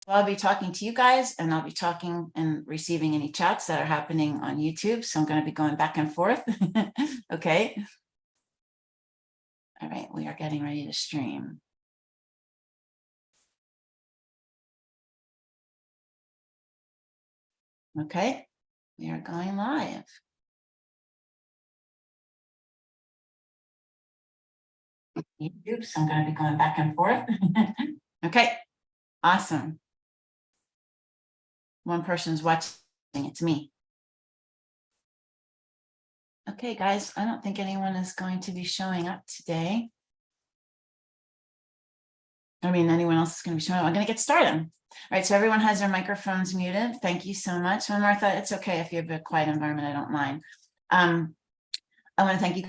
I'll be talking to you guys, and I'll be talking and receiving any chats that are happening on YouTube. So I'm going to be going back and forth. Okay. All right. We are getting ready to stream. Okay. We are going live. YouTube. So I'm going to be going back and forth. Okay. Awesome. One person's watching. It's me. Okay, guys, I don't think anyone is going to be showing up today. I mean, anyone else is going to be showing up. I'm going to get started. All right, so everyone has their microphones muted. Thank you so much. And Martha, it's okay if you have a quiet environment. I don't mind. I want to thank you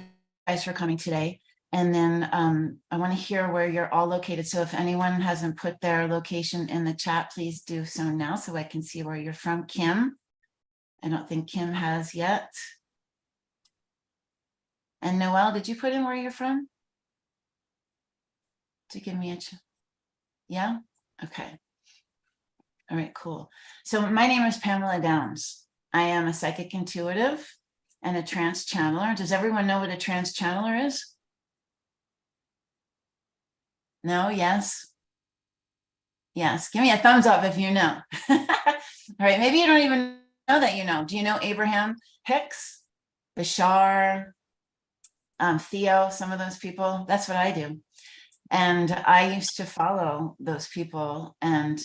guys for coming today. And then I want to hear where you're all located. So if anyone hasn't put their location in the chat, please do so now so I can see where you're from. Kim, I don't think Kim has yet. And Noelle, did you put in where you're from? To give me a yeah? Okay. All right, cool. So my name is Pamela Downes. I am a psychic intuitive and a trance channeler. Does everyone know what a trance channeler is? No? Yes? Yes. Give me a thumbs up if you know. All right, maybe you don't even know that you know. Do you know Abraham Hicks, Bashar, Theo, some of those people? That's what I do. And I used to follow those people. And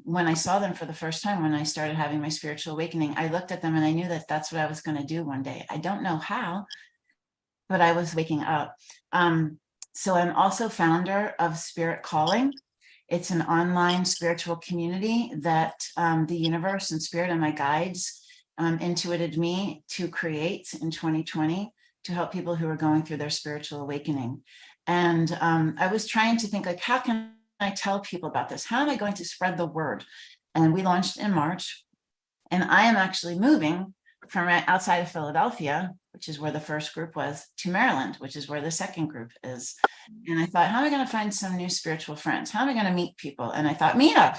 when I saw them for the first time, when I started having my spiritual awakening, I looked at them and I knew that that's what I was going to do one day. I don't know how, but I was waking up. So I'm also founder of Spirit Calling. It's an online spiritual community that the universe and spirit and my guides intuited me to create in 2020 to help people who are going through their spiritual awakening. And I was trying to think, like, how can I tell people about this? How am I going to spread the word? And we launched in March. And I am actually moving from outside of Philadelphia, which is where the first group was, to Maryland, which is where the second group is. And I thought, how am I going to find some new spiritual friends? How am I going to meet people? And I thought, Meetup.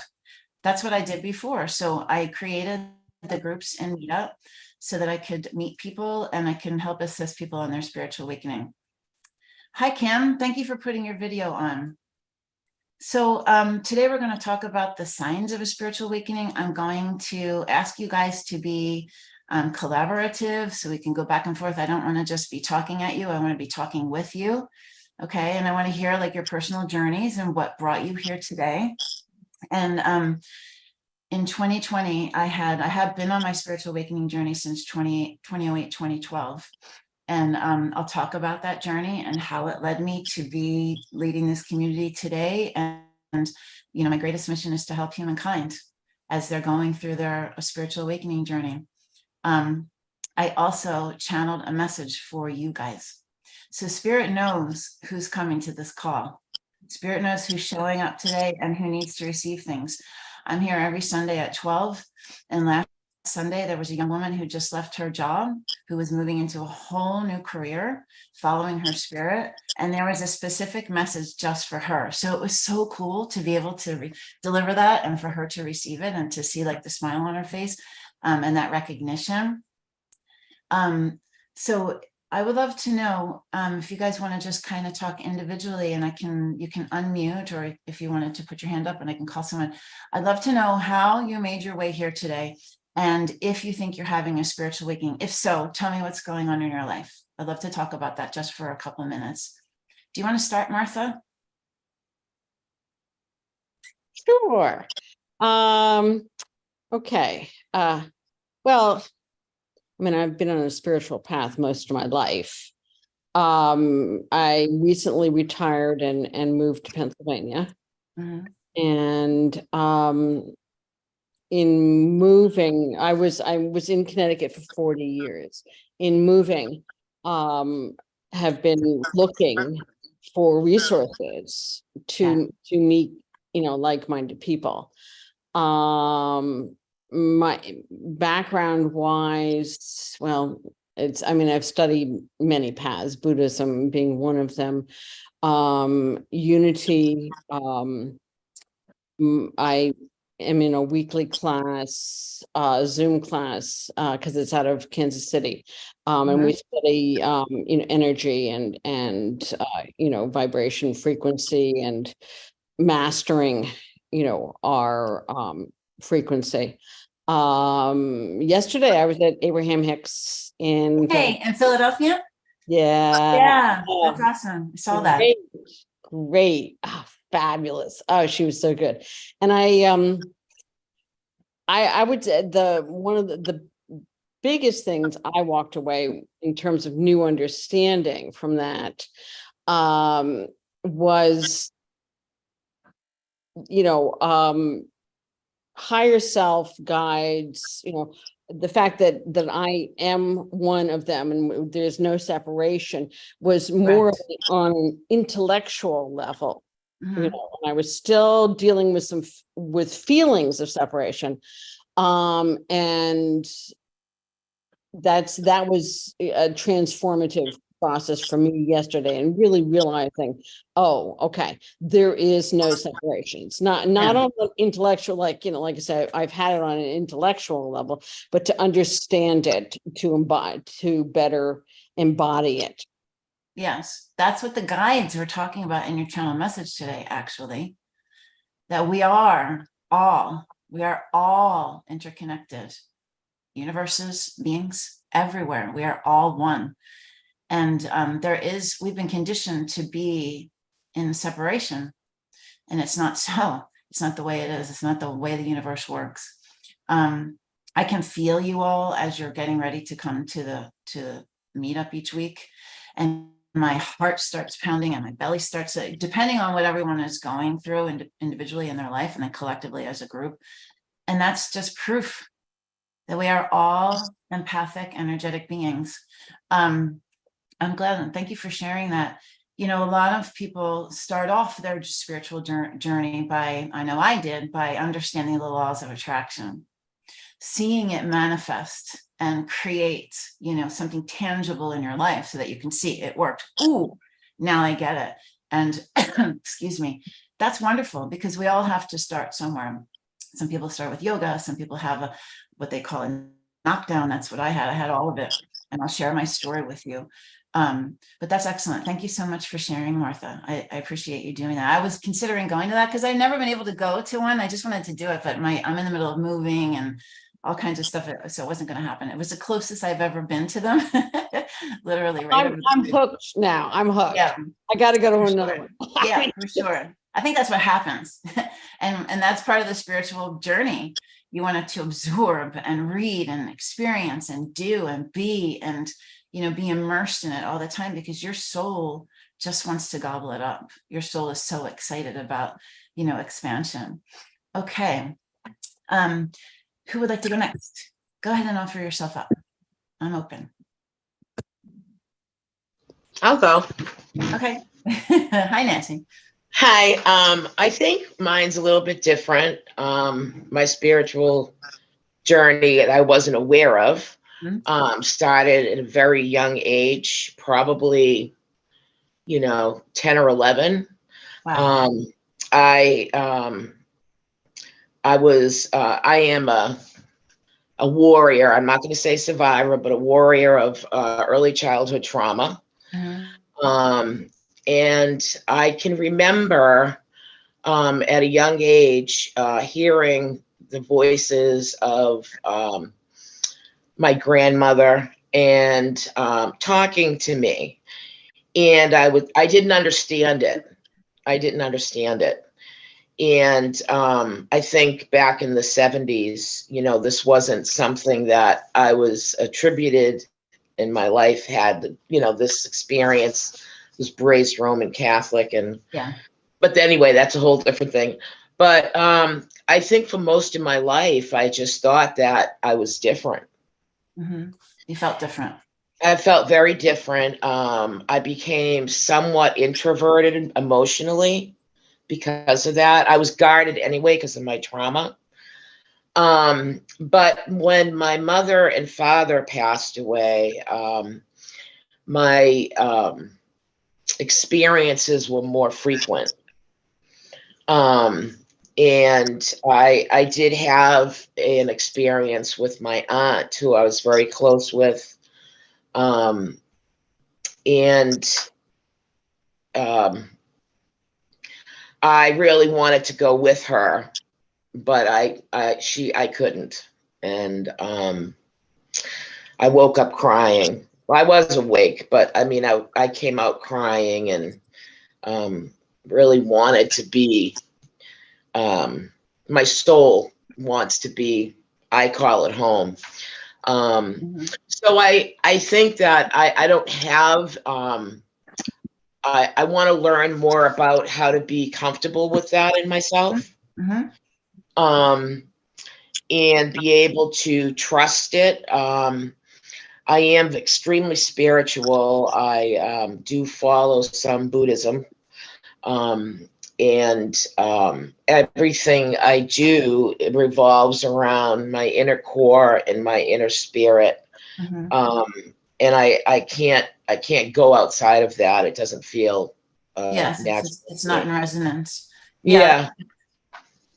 That's what I did before. So I created the groups in Meetup so that I could meet people and I can help assist people in their spiritual awakening. Hi, Kim. Thank you for putting your video on. So today we're going to talk about the signs of a spiritual awakening. I'm going to ask you guys to be collaborative so we can go back and forth. I don't want to just be talking at you. I want to be talking with you. Okay. And I want to hear like your personal journeys and what brought you here today. And in 2020, I have been on my spiritual awakening journey since 2008, 2012. And I'll talk about that journey and how it led me to be leading this community today. And you know, my greatest mission is to help humankind as they're going through their spiritual awakening journey. I also channeled a message for you guys. So Spirit knows who's coming to this call. Spirit knows who's showing up today and who needs to receive things. I'm here every Sunday at 12. And last Sunday, there was a young woman who just left her job, who was moving into a whole new career, following her spirit. And there was a specific message just for her. So it was so cool to be able to deliver that and for her to receive it and to see like the smile on her face and that recognition. So I would love to know if you guys want to just kind of talk individually, and you can unmute, or if you wanted to put your hand up and I can call someone. I'd love to know how you made your way here today. And if you think you're having a spiritual awakening, if so, tell me what's going on in your life. I'd love to talk about that just for a couple of minutes. Do you want to start, Martha? Sure. Okay. Well, I mean, I've been on a spiritual path most of my life. I recently retired and moved to Pennsylvania. Mm-hmm. And in moving, I was in Connecticut for 40 years. In moving, have been looking for resources to meet, you know, like-minded people. My background wise, well, I mean, I've studied many paths, Buddhism being one of them, unity, I am in a weekly class, Zoom class, because it's out of Kansas City. And we study, energy and vibration, frequency, and mastering, our frequency. Yesterday I was at Abraham Hicks in Hey, in Philadelphia? yeah. Yeah, that's Oh, awesome. I saw that. great. Oh, fabulous. Oh, she was so good. And I would say one of the biggest things I walked away in terms of new understanding from that was, you know, higher self guides, the fact that I am one of them and there's no separation was more Correct. on an intellectual level. Mhm. And I was still dealing with with feelings of separation. And that was a transformative process for me yesterday, and really realizing, oh, okay, there is no separation. It's not Yeah. on the intellectual, like I said, I've had it on an intellectual level, but to understand it, to better embody it. Yes, that's what the guides were talking about in your channel message today, actually, that we are all interconnected universes, beings everywhere. We are all one. And we've been conditioned to be in separation, and it's not so. It's not the way it is. It's not the way the universe works. I can feel you all as you're getting ready to come to the meetup each week, and my heart starts pounding and my belly starts, depending on what everyone is going through individually in their life and then collectively as a group. And that's just proof that we are all empathic, energetic beings. I'm glad, and thank you for sharing that. A lot of people start off their spiritual journey by, I know I did, by understanding the laws of attraction, seeing it manifest and create, something tangible in your life so that you can see it worked. Ooh, now I get it. And excuse me, that's wonderful, because we all have to start somewhere. Some people start with yoga. Some people have what they call a knockdown. That's what I had. I had all of it. And I'll share my story with you. But that's excellent. Thank you so much for sharing, Martha. I appreciate you doing that. I was considering going to that because I've never been able to go to one. I just wanted to do it, but I'm in the middle of moving and all kinds of stuff, so it wasn't going to happen. It was the closest I've ever been to them. Literally right over I'm the hooked now. I'm hooked. Yeah, I got to go to for another sure. one. Yeah, for sure. I think that's what happens. And that's part of the spiritual journey. You want to absorb and read and experience and do and be and be immersed in it all the time, because your soul just wants to gobble it up. Your soul is so excited about expansion. Okay. Who would like to go next? Go ahead and offer yourself up. I'm open. I'll go. Okay. Hi, Nancy. Hi. I think mine's a little bit different. My spiritual journey that I wasn't aware of started at a very young age, probably, 10 or 11. Wow. I am a warrior. I'm not going to say survivor, but a warrior of early childhood trauma. And I can remember at a young age hearing the voices of my grandmother and talking to me. And I didn't understand it. And I think back in the 70s, this wasn't something that I was attributed in my life, had, this experience, was raised Roman Catholic. But anyway, that's a whole different thing. But I think for most of my life, I just thought that I was different. You felt different. I felt very different. I became somewhat introverted emotionally because of that. I was guarded anyway because of my trauma. But when my mother and father passed away, my experiences were more frequent. And I did have an experience with my aunt, who I was very close with. And I really wanted to go with her, but I couldn't. And I woke up crying. Well, I was awake, but I mean, I came out crying, and really wanted to be, my soul wants to be, I call it home. So I think that I don't have, I want to learn more about how to be comfortable with that in myself. Mhm. And be able to trust it. I am extremely spiritual. I do follow some Buddhism. And everything I do, it revolves around my inner core and my inner spirit. Mhm. And I can't go outside of that. It doesn't feel Yes, natural it's to not in me. resonance. Yeah,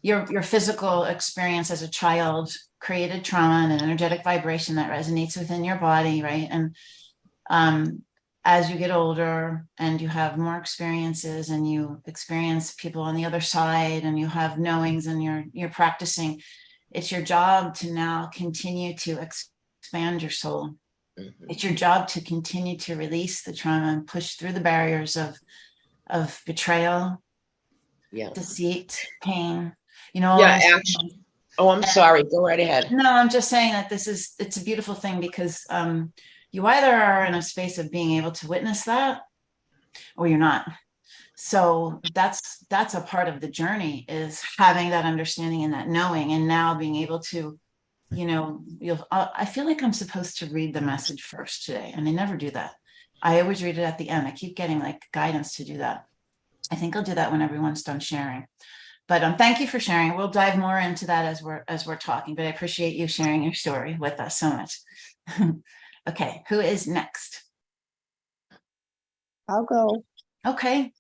Yeah. your physical experience as a child created trauma and an energetic vibration that resonates within your body, right? And as you get older and you have more experiences and you experience people on the other side and you have knowings and you're practicing, it's your job to now continue to expand your soul. Mhm. It's your job to continue to release the trauma and push through the barriers of betrayal, Yeah. deceit, pain, all Yeah. those Actually, things. oh, I'm And sorry. Go right ahead. no, I'm just saying that it's a beautiful thing because you either are in a space of being able to witness that or you're not. So that's a part of the journey, is having that understanding and that knowing, and now being able to, I feel like I'm supposed to read the message first today, and I never do that. I always read it at the end. I keep getting like guidance to do that. I think I'll do that when everyone's done sharing. But thank you for sharing. We'll dive more into that as we're talking. But I appreciate you sharing your story with us so much. Okay, who is next? I'll go. Okay.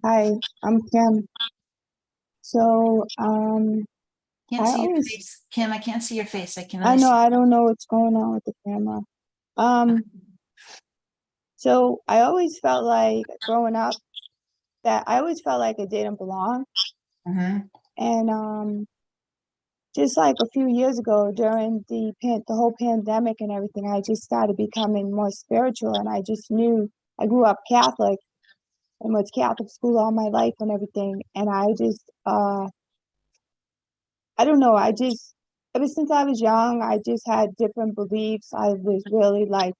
Hi, I'm Kim. So, Can't I see your always, face, Kim. I can't see your face. I can I only know see. I don't know what's going on with the camera. So I always felt like growing up that I always felt like I didn't belong. Mhm. And just like a few years ago during the whole pandemic and everything, I just started becoming more spiritual, and I just knew I grew up Catholic and went to Catholic school all my life and everything, and I don't know. Ever since I was young, I just had different beliefs. I was really like,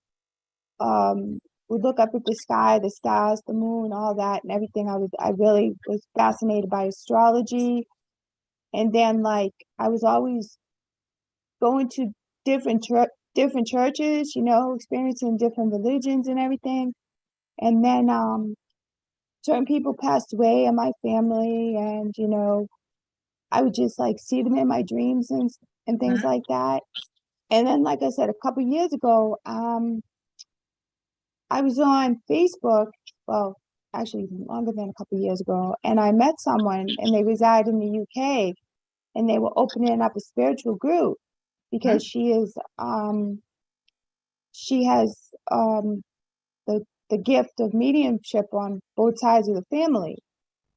would look up at the sky, the stars, the moon, all that and everything. I really was fascinated by astrology. And then like, I was always going to different churches, experiencing different religions and everything. And then, certain people passed away in my family, and, I would just like see them in my dreams and things Mhm. like that. And then, like I said, a couple years ago, I was on Facebook. Well, actually, longer than a couple years ago, and I met someone, and they reside in the UK, and they were opening up a spiritual group because Mhm. she has the gift of mediumship on both sides of the family.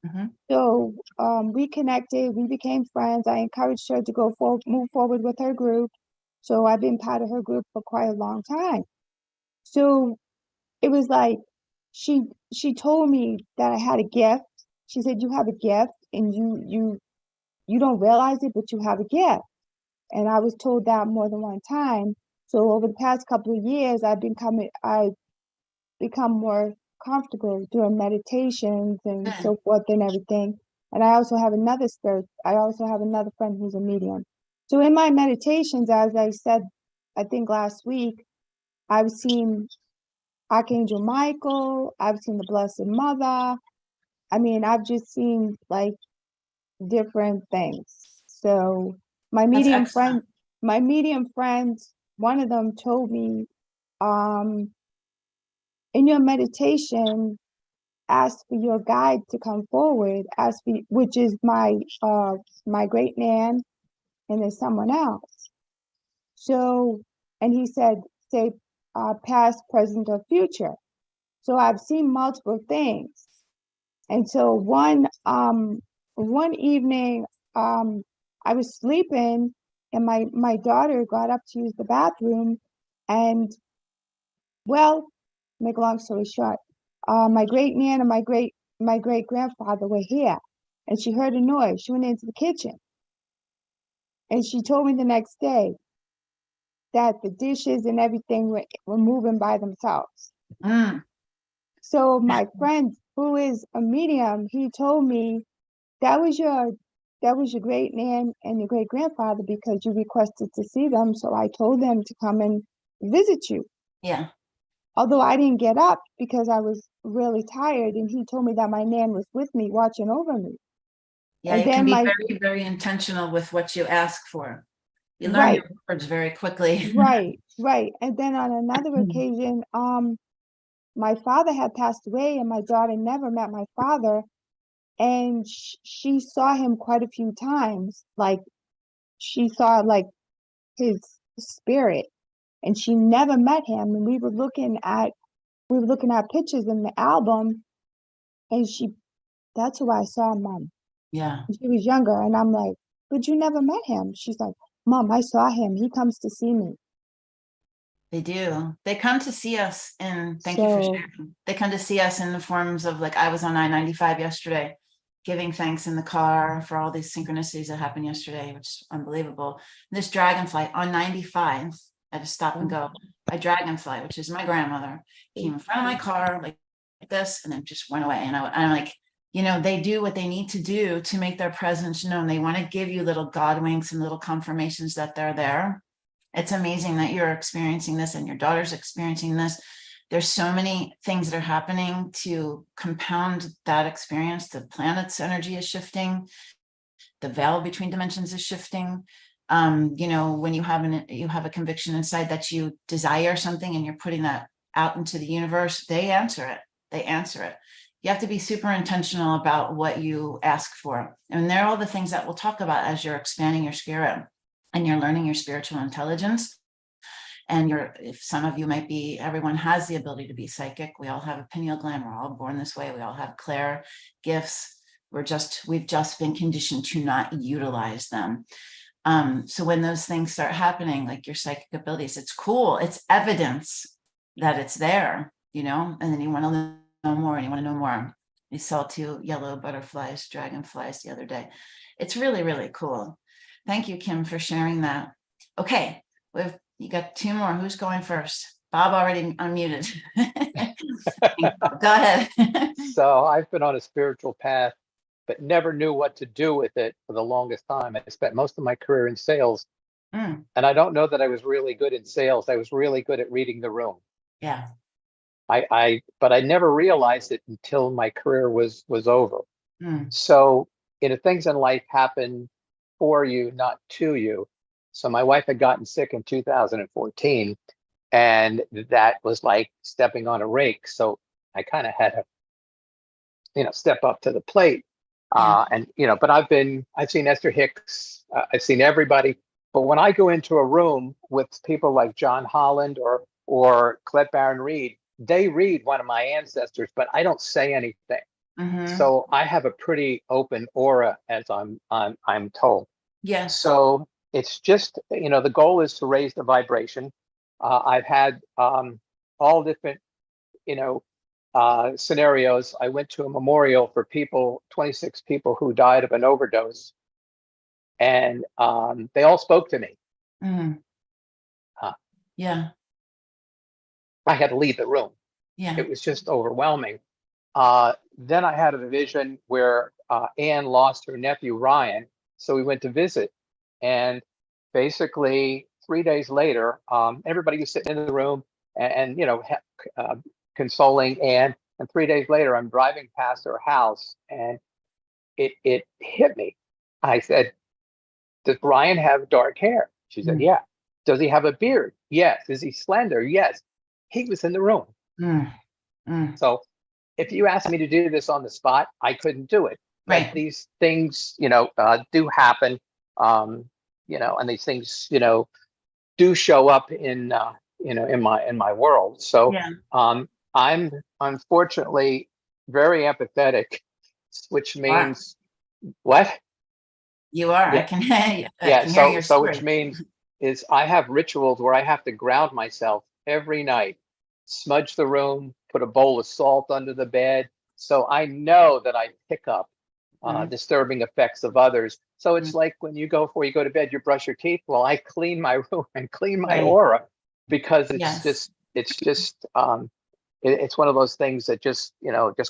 Mhm. So we connected, we became friends. I encouraged her to move forward with her group. So I've been part of her group for quite a long time. So it was like she she told me that I had a gift. She said, "You have a gift, and you don't realize it, but you have a gift." And I was told that more than one time. So over the past couple of years, I become more comfortable doing meditations and Good. so forth and everything. And I also have another friend who's a medium. So in my meditations, as I said, I think last week, I've seen Archangel Michael, I've seen the Blessed Mother. I mean, I've just seen like different things. So my That's medium friend, excellent. my medium friends, one of them told me, um, in your meditation, asked for your guide to come forward, which is my great nan, and there's someone else. So, and he said, say, past, present, or future. So I've seen multiple things. And so one evening, I was sleeping, and my daughter got up to use the bathroom, and, well, make a long story short, my great nan and my great grandfather were here, and she heard a noise. She went into the kitchen, and she told me the next day that the dishes and everything were moving by themselves. Mm. So my friend, who is a medium, he told me that was your great nan and your great grandfather because you requested to see them. So I told them to come and visit you. Yeah. Although I didn't get up because I was really tired, and he told me that my nan was with me, watching over me. Yeah, And you can then be my very, very intentional with what you ask for. You learn right, your words very quickly. right. And then on another occasion, my father had passed away, and my daughter never met my father, and she saw him quite a few times. Like, she saw like his spirit, and she never met him. And we were looking at pictures in the album, and that's who I saw, Mom. Yeah, She was younger, and I'm like, but you never met him. She's like, Mom, I saw him. He comes to see me. they do. They come to see us, and thank you for So sharing. They come to see us in the forms of, like, I was on I-95 yesterday, giving thanks in the car for all these synchronicities that happened yesterday, which is unbelievable. This dragonfly on 95, I had to stop and go. A dragonfly, which is my grandmother, came in front of my car like this, and then just went away. And I'm like, you know, they do what they need to do to make their presence known. They want to give you little God winks and little confirmations that they're there. It's amazing that you're experiencing this and your daughter's experiencing this. There's so many things that are happening to compound that experience. The planet's energy is shifting. The veil between dimensions is shifting. You know, when you have a conviction inside that you desire something and you're putting that out into the universe, they answer it. They answer it. You have to be super intentional about what you ask for. And they're all the things that we'll talk about as you're expanding your spirit and you're learning your spiritual intelligence. And if some of you might be, everyone has the ability to be psychic. We all have a pineal gland. We're all born this way. We all have clair gifts. We've just been conditioned to not utilize them. So when those things start happening, like your psychic abilities, it's cool. It's evidence that it's there, you know, and then you want to know more and you want to know more. We saw 2 yellow butterflies, dragonflies the other day. It's really, really cool. Thank you, Kim, for sharing that. Okay, you got 2 more. Who's going first? Bob already unmuted. Go ahead. So I've been on a spiritual path, but never knew what to do with it for the longest time. I spent most of my career in sales, and I don't know that I was really good in sales. I was really good at reading the room. Yeah. But I never realized it until my career was over. So, things in life happen for you, not to you. So my wife had gotten sick in 2014, and that was like stepping on a rake. So I kind of had to, step up to the plate. But I've seen Esther Hicks, I've seen everybody. But when I go into a room with people like John Holland or Colette Baron Reed, they read one of my ancestors, but I don't say anything. So I have a pretty open aura, as I'm told. Yes. So it's just, the goal is to raise the vibration. I've had all different, scenarios. I went to a memorial for 26 people who died of an overdose, and they all spoke to me. Yeah. I had to leave the room. Yeah. It was just overwhelming. Then I had a vision where Anne lost her nephew Ryan, so we went to visit, and basically 3 days later, everybody was sitting in the room and consoling Anne. And 3 days later, I'm driving past her house, and it hit me. I said, "Does Brian have dark hair?" She said, "Yeah." "Does he have a beard?" "Yes." "Is he slender?" "Yes." He was in the room. So if you asked me to do this on the spot, I couldn't do it. But Right. these things, do happen, and these things, do show up in my world. So Yeah. I'm unfortunately very empathetic, which Wow. means what? You are. I Yeah, can, I yeah. can hear your So which story. means is I have rituals where I have to ground myself every night, smudge the room, put a bowl of salt under the bed, so I know that I pick up Mhm. disturbing effects of others. So it's Mhm. like when you go before you go to bed, you brush your teeth. Well, I clean my room and clean my Right. aura because Yes. it's one of those things that just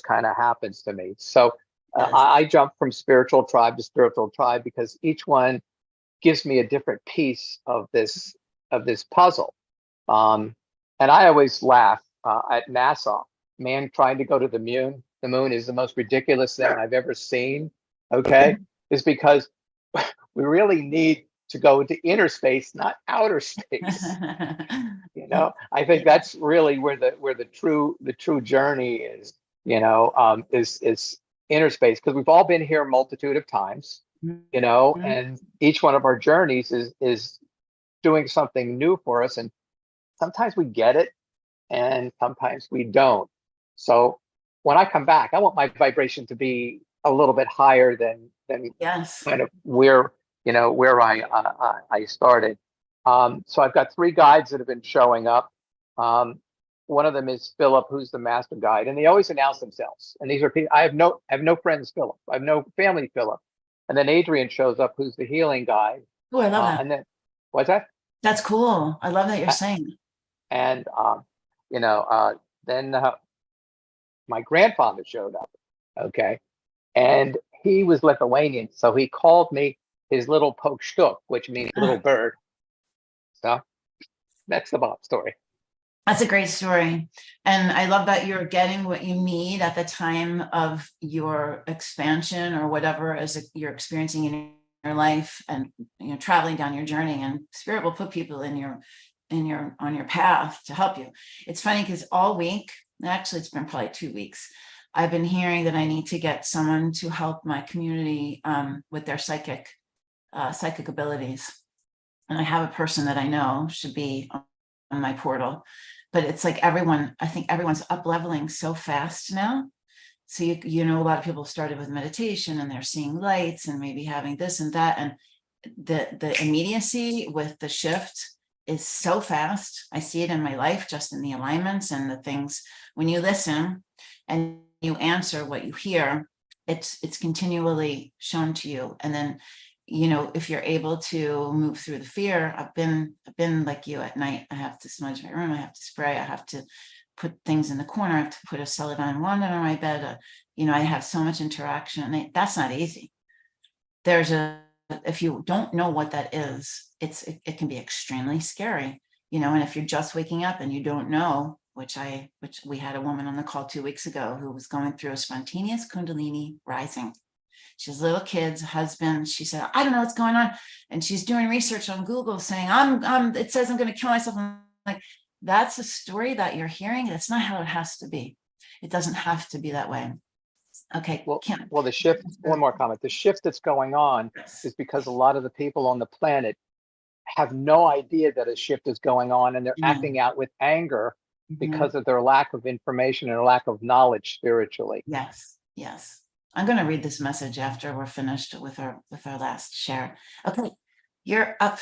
kind of happens to me. So Yes. I jump from spiritual tribe to spiritual tribe because each one gives me a different piece of this puzzle. And I always laugh at NASA. Man trying to go to the moon. The moon is the most ridiculous thing I've ever seen. Okay, is because we really need to go into inner space, not outer space. I think Yeah. that's really where the true journey is. Is inner space, because we've all been here a multitude of times. Mhm. And each one of our journeys is doing something new for us, and sometimes we get it and sometimes we don't. So when I come back, I want my vibration to be a little bit higher than Yes. kind of where I started. So I've got 3 guides that have been showing up. One of them is Philip, who's the master guide, and they always announce themselves. And these are people I have no friends Philip, I have no family Philip. And then Adrian shows up, who's the healing guide. Oh, I love that. And then what's that? That's cool. I love that you're Uh, saying. And then my grandfather showed up. Okay, and he was Lithuanian, so he called me his little pokštuk, which means little bird. So that's the Bob story. That's a great story. And I love that you're getting what you need at the time of your expansion or whatever as you're experiencing in your life, and traveling down your journey, and spirit will put people on your path to help you. It's funny because all week, actually it's been probably 2 weeks, I've been hearing that I need to get someone to help my community with their psychic abilities. And I have a person that I know should be on my portal, but it's like I think everyone's up leveling so fast now. So a lot of people started with meditation and they're seeing lights and maybe having this and that, and the immediacy with the shift is so fast. I see it in my life, just in the alignments and the things. When you listen and you answer what you hear, it's continually shown to you. And then if you're able to move through the fear, I've been like you at night. I have to smudge my room, I have to spray, I have to put things in the corner, I have to put a celadon wand under my bed. I have so much interaction, and that's not easy. If you don't know what that is, it can be extremely scary, and if you're just waking up and you don't know, which we had a woman on the call 2 weeks ago who was going through a spontaneous Kundalini rising. She has little kids, husband. She said, I don't know what's going on. And she's doing research on Google saying, it says I'm going to kill myself. I'm like, that's a story that you're hearing. That's not how it has to be. It doesn't have to be that way. Okay. Well, the shift, one more comment. The shift that's going on is because a lot of the people on the planet have no idea that a shift is going on, and they're acting out with anger because of their lack of information and lack of knowledge spiritually. Yes. Yes. I'm going to read this message after we're finished with our last share. Okay. You're up.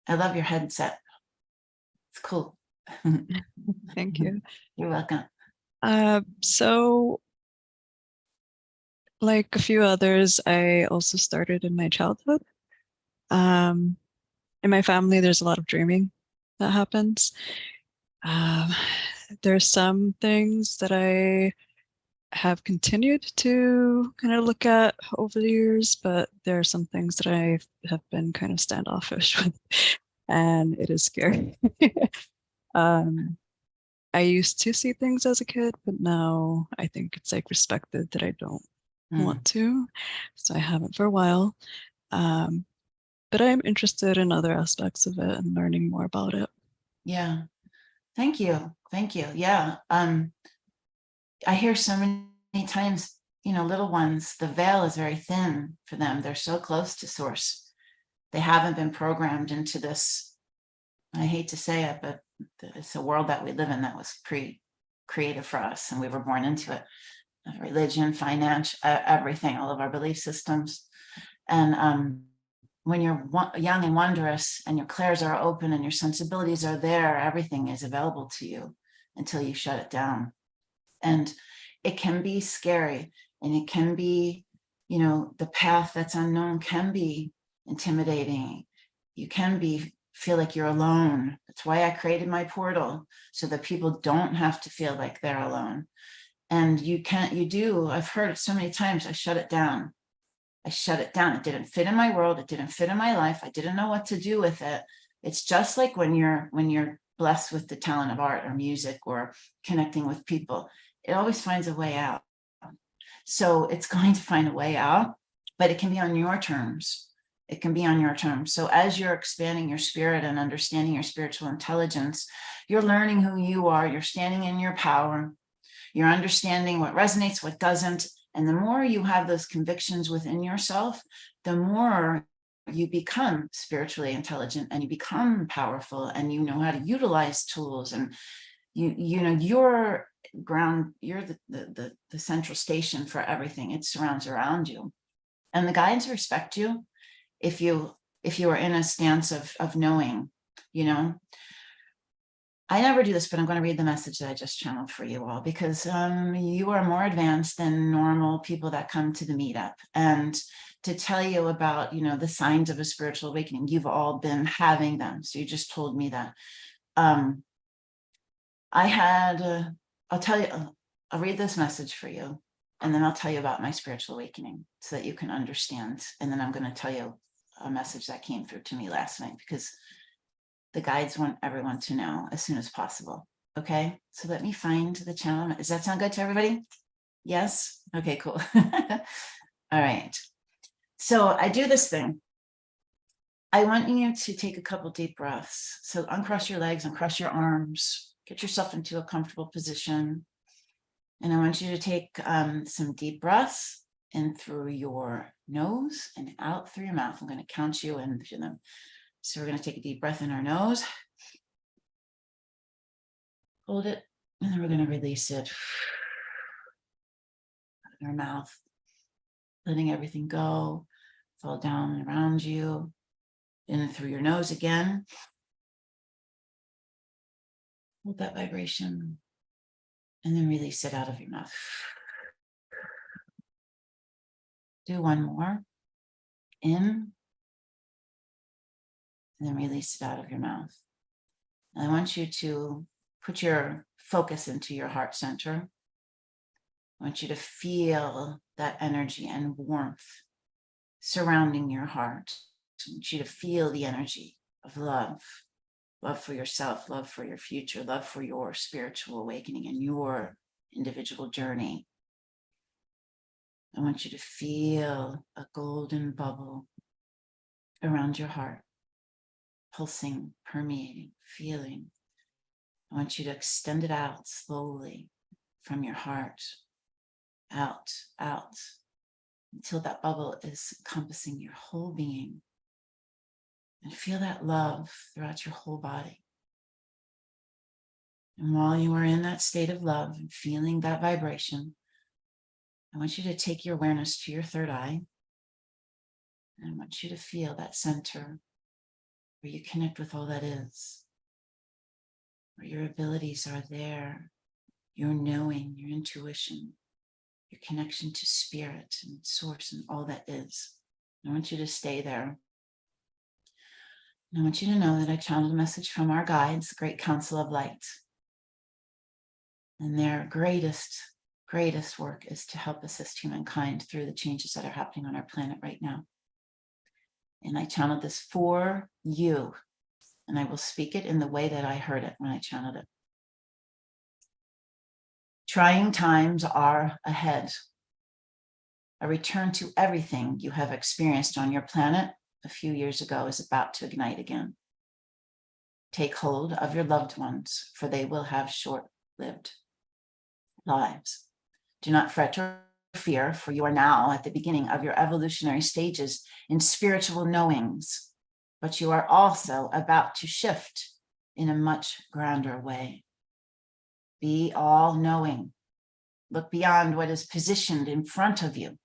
I love your headset. It's cool. Thank you. You're welcome. So like a few others, I also started in my childhood. In my family, there's a lot of dreaming that happens. There's some things that I have continued to kind of look at over the years, but there are some things that I have been kind of standoffish with, and it is scary. I used to see things as a kid, but now I think it's like respected that I don't want to. So I haven't for a while. But I'm interested in other aspects of it and learning more about it. Yeah. Thank you. Thank you. Yeah. I hear so many times, you know, little ones, the veil is very thin for them. They're so close to source. They haven't been programmed into this. I hate to say it, but it's a world that we live in that was created for us, and we were born into it. Religion, finance, everything, all of our belief systems. And when you're young and wondrous and your clairs are open and your sensibilities are there, everything is available to you until you shut it down. And it can be scary, and it can be, you know, the path that's unknown can be intimidating. You can feel like you're alone. That's why I created my portal, so that people don't have to feel like they're alone. And I've heard it so many times, I shut it down. I shut it down. It didn't fit in my world. It didn't fit in my life. I didn't know what to do with it. It's just like when you're blessed with the talent of art or music or connecting with people, it always finds a way out. So it's going to find a way out, but it can be on your terms. It can be on your terms. So as you're expanding your spirit and understanding your spiritual intelligence, you're learning who you are. You're standing in your power. You're understanding what resonates, what doesn't. And the more you have those convictions within yourself, the more you become spiritually intelligent, and you become powerful, and you know how to utilize tools, and you know you're the central station for everything. It surrounds around you, and the guides respect you if you are in a stance of knowing, you know. I never do this, but I'm going to read the message that I just channeled for you all, because you are more advanced than normal people that come to the meetup. And to tell you about, you know, the signs of a spiritual awakening, you've all been having them. So you just told me that. I'll tell you, I'll read this message for you, and then I'll tell you about my spiritual awakening so that you can understand. And then I'm going to tell you a message that came through to me last night, because the guides want everyone to know as soon as possible. Okay, so let me find the channel. Does that sound good to everybody? Yes? Okay, cool. All right. So I do this thing. I want you to take a couple deep breaths. So uncross your legs, uncross your arms, get yourself into a comfortable position. And I want you to take some deep breaths in through your nose and out through your mouth. I'm going to count you into them. So we're going to take a deep breath in our nose, hold it, and then we're going to release it in our mouth, letting everything go, fall down and around you, in through your nose again. Hold that vibration, and then release it out of your mouth. Do one more. In, and then release it out of your mouth. And I want you to put your focus into your heart center. I want you to feel that energy and warmth surrounding your heart. I want you to feel the energy of love, love for yourself, love for your future, love for your spiritual awakening and your individual journey. I want you to feel a golden bubble around your heart, pulsing, permeating, feeling. I want you to extend it out slowly from your heart, out, until that bubble is encompassing your whole being. And feel that love throughout your whole body. And while you are in that state of love and feeling that vibration, I want you to take your awareness to your third eye. And I want you to feel that center where you connect with all that is, where your abilities are there, your knowing, your intuition, your connection to spirit and source and all that is. I want you to stay there. And I want you to know that I channeled a message from our guides, the Great Council of Light. And their greatest work is to help assist humankind through the changes that are happening on our planet right now. And I channeled this for you. And I will speak it in the way that I heard it when I channeled it. Trying times are ahead. A return to everything you have experienced on your planet a few years ago is about to ignite again. Take hold of your loved ones, for they will have short-lived lives. Do not fret or fear, for you are now at the beginning of your evolutionary stages in spiritual knowings, but you are also about to shift in a much grander way. Be all knowing. Look beyond what is positioned in front of you.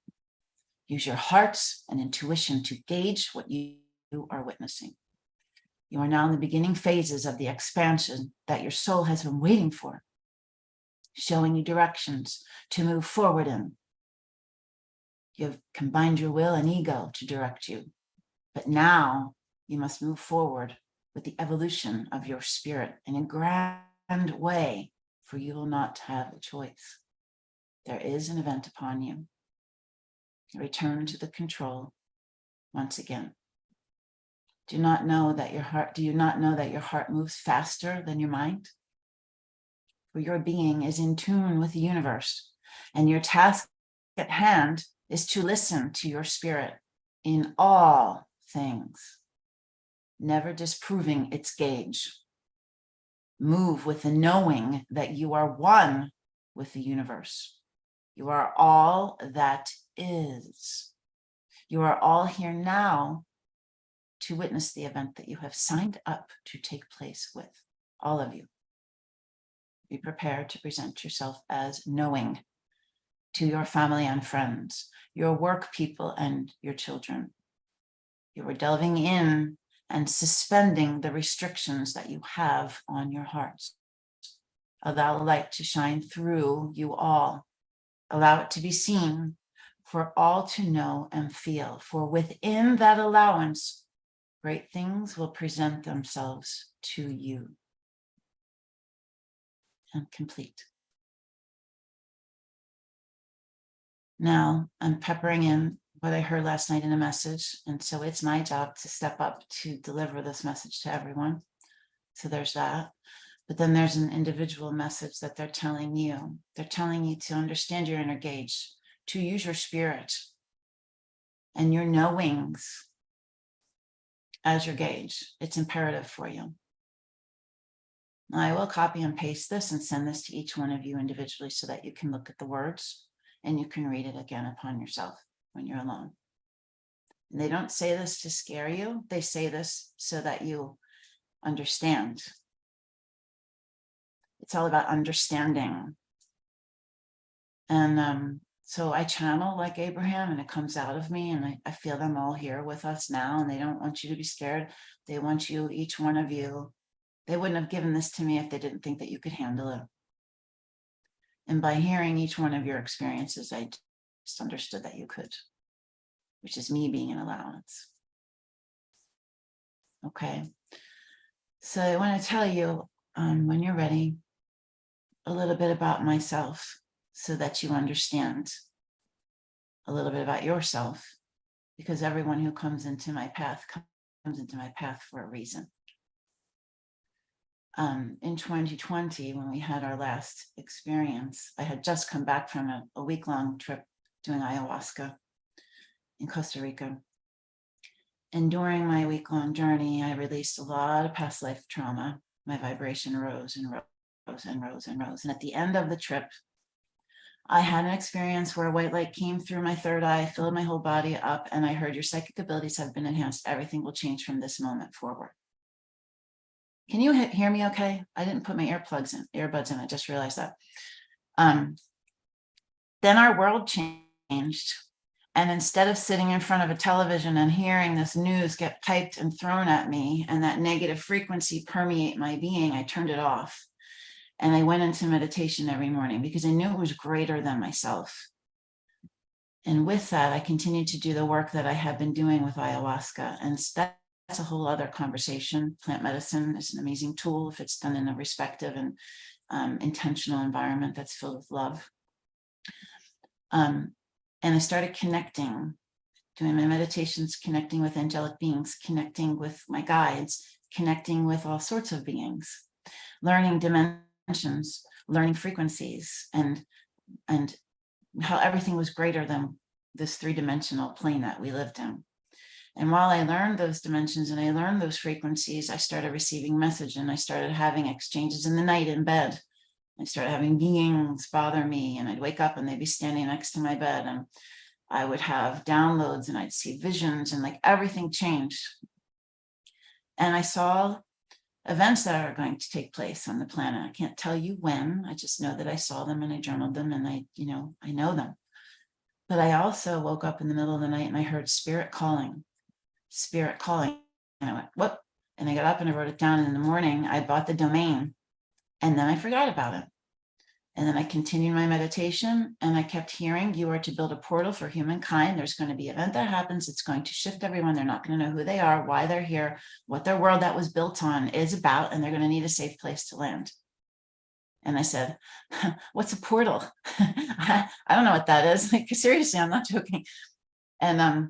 Use your hearts and intuition to gauge what you are witnessing. You are now in the beginning phases of the expansion that your soul has been waiting for, showing you directions to move forward in. You have combined your will and ego to direct you, but now you must move forward with the evolution of your spirit in a grand way, for you will not have a choice. There is an event upon you. Return to the control once again. Do you not know that your heart moves faster than your mind? For your being is in tune with the universe, and your task at hand is to listen to your spirit in all things, never disproving its gauge. Move with the knowing that you are one with the universe. You are all that is. You are all here now to witness the event that you have signed up to take place with, all of you. Be prepared to present yourself as knowing to your family and friends, your work people and your children. You are delving in and suspending the restrictions that you have on your hearts. Allow the light to shine through you all. Allow it to be seen for all to know and feel. For within that allowance, great things will present themselves to you. And complete. Now I'm peppering in what I heard last night in a message. And so it's my job to step up to deliver this message to everyone. So there's that. But then there's an individual message that they're telling you. They're telling you to understand your inner gauge, to use your spirit and your knowings as your gauge. It's imperative for you. I will copy and paste this and send this to each one of you individually so that you can look at the words and you can read it again upon yourself when you're alone. And they don't say this to scare you. They say this so that you understand. It's all about understanding. And so I channel like Abraham and it comes out of me, and I feel them all here with us now, and they don't want you to be scared. They want you, each one of you. They wouldn't have given this to me if they didn't think that you could handle it. And by hearing each one of your experiences, I just understood that you could, which is me being an allowance. Okay. So I want to tell you, when you're ready, a little bit about myself so that you understand a little bit about yourself, because everyone who comes into my path comes into my path for a reason. In 2020, when we had our last experience, I had just come back from a week-long trip doing ayahuasca in Costa Rica. And during my week-long journey, I released a lot of past life trauma. My vibration rose and rose and rose and rose. And at the end of the trip, I had an experience where a white light came through my third eye, filled my whole body up, and I heard, your psychic abilities have been enhanced. Everything will change from this moment forward. Can you hear me okay? I didn't put my earbuds in. I just realized that. Then our world changed. And instead of sitting in front of a television and hearing this news get piped and thrown at me and that negative frequency permeate my being, I turned it off. And I went into meditation every morning because I knew it was greater than myself. And with that, I continued to do the work that I have been doing with ayahuasca. And that's a whole other conversation. Plant medicine is an amazing tool if it's done in a respective and intentional environment that's filled with love. And I started connecting, doing my meditations, connecting with angelic beings, connecting with my guides, connecting with all sorts of beings, learning dimensions, learning frequencies, and how everything was greater than this three-dimensional plane that we lived in. And while I learned those dimensions and I learned those frequencies, I started receiving message, and I started having exchanges in the night in bed. I started having beings bother me, and I'd wake up and they'd be standing next to my bed, and I would have downloads and I'd see visions, and like everything changed. And I saw events that are going to take place on the planet. I can't tell you when, I just know that I saw them and I journaled them, and I know them. But I also woke up in the middle of the night and I heard spirit calling. And I went, what? And I got up and I wrote it down. And in the morning, I bought the domain, and then I forgot about it. And then I continued my meditation, and I kept hearing, you are to build a portal for humankind. There's going to be an event that happens. It's going to shift everyone. They're not going to know who they are, why they're here, what their world that was built on is about, and they're going to need a safe place to land. And I said, what's a portal? I don't know what that is. Like, seriously, I'm not joking. And